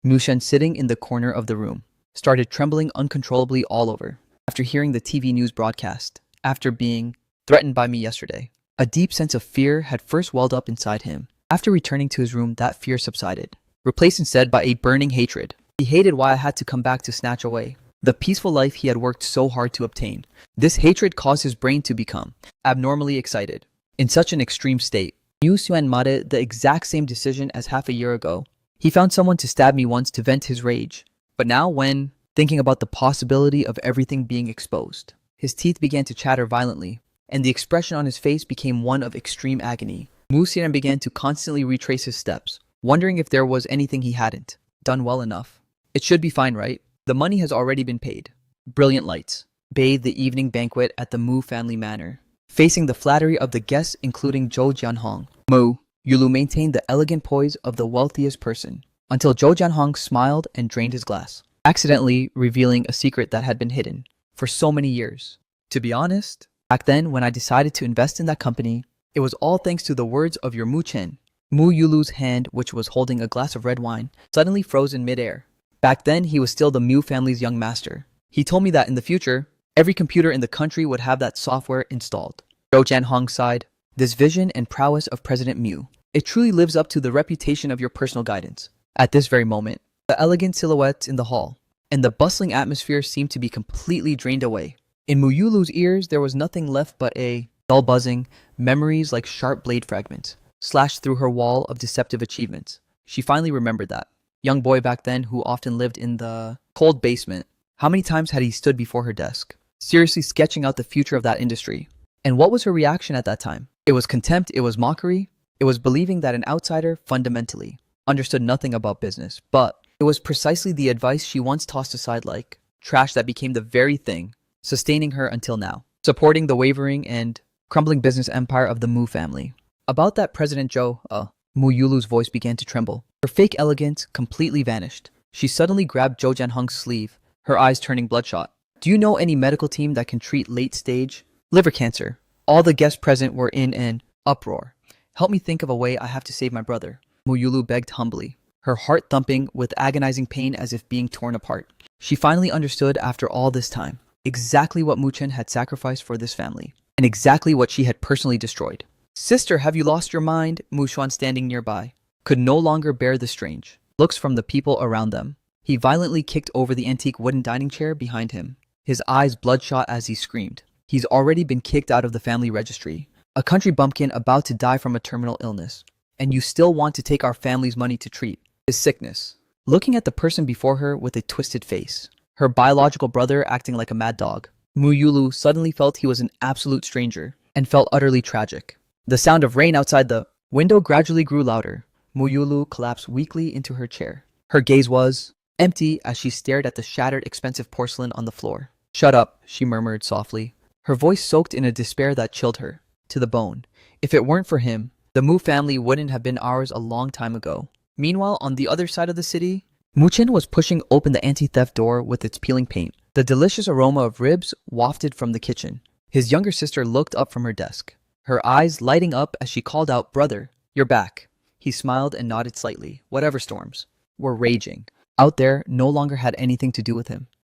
Mu Shen, sitting in the corner of the room, started trembling uncontrollably all over after hearing the TV news broadcast. After being threatened by me yesterday, a deep sense of fear had first welled up inside him. After returning to his room, that fear subsided, replaced instead by a burning hatred. He hated why I had to come back to snatch away the peaceful life he had worked so hard to obtain. This hatred caused his brain to become abnormally excited. In such an extreme state, Yu Xuan made the exact same decision as half a year ago. He found someone to stab me once to vent his rage. But now, when thinking about the possibility of everything being exposed, his teeth began to chatter violently, and the expression on his face became one of extreme agony. Mu Xian began to constantly retrace his steps, wondering if there was anything he hadn't done well enough. It should be fine, right? The money has already been paid. Brilliant lights bathed the evening banquet at the Mu family manor, facing the flattery of the guests, including Zhou Jianhong. Mu Yulu maintained the elegant poise of the wealthiest person, until Zhou Jianhong smiled and drained his glass, accidentally revealing a secret that had been hidden for so many years. To be honest, back then when I decided to invest in that company, it was all thanks to the words of your Mu Chen. Mu Yulu's hand, which was holding a glass of red wine, suddenly froze in midair. Back then, he was still the Mu family's young master. He told me that in the future, every computer in the country would have that software installed. Zhou Jianhong sighed. This vision and prowess of President Mu, it truly lives up to the reputation of your personal guidance. At this very moment, the elegant silhouettes in the hall and the bustling atmosphere seemed to be completely drained away. In Mu Yulu's ears, there was nothing left but a dull buzzing, memories like sharp blade fragments slashed through her wall of deceptive achievements. She finally remembered that young boy back then who often lived in the cold basement. How many times had he stood before her desk, seriously sketching out the future of that industry? And what was her reaction at that time? It was contempt, it was mockery, it was believing that an outsider fundamentally understood nothing about business. But it was precisely the advice she once tossed aside like trash that became the very thing sustaining her until now, supporting the wavering and crumbling business empire of the Mu family. About that President Zhou, Mu Yulu's voice began to tremble. Her fake elegance completely vanished. She suddenly grabbed Zhou Jianhong's sleeve, her eyes turning bloodshot. Do you know any medical team that can treat late-stage liver cancer? All the guests present were in an uproar. Help me think of a way I have to save my brother, Mu Yulu begged humbly, her heart thumping with agonizing pain as if being torn apart. She finally understood after all this time exactly what Mu Chen had sacrificed for this family, and exactly what she had personally destroyed. Sister, have you lost your mind? Mu Xuan, standing nearby, could no longer bear the strange looks from the people around them. He violently kicked over the antique wooden dining chair behind him, his eyes bloodshot as he screamed. He's already been kicked out of the family registry, a country bumpkin about to die from a terminal illness, and you still want to take our family's money to treat his sickness. Looking at the person before her with a twisted face, her biological brother acting like a mad dog, Mu Yulu suddenly felt he was an absolute stranger and felt utterly tragic. The sound of rain outside the Window gradually grew louder. Muyulu collapsed weakly into her chair. Her gaze was empty as she stared at the shattered expensive porcelain on the floor. "Shut up," she murmured softly, her voice soaked in a despair that chilled her to the bone. If it weren't for him, the Mu family wouldn't have been ours a long time ago. Meanwhile, on the other side of the city, Muchen was pushing open the anti-theft door with its peeling paint. The delicious aroma of ribs wafted from the kitchen. His younger sister looked up from her desk, her eyes lighting up as she called out, "Brother, you're back." He smiled and nodded slightly. Whatever storms were raging out there no longer had anything to do with him.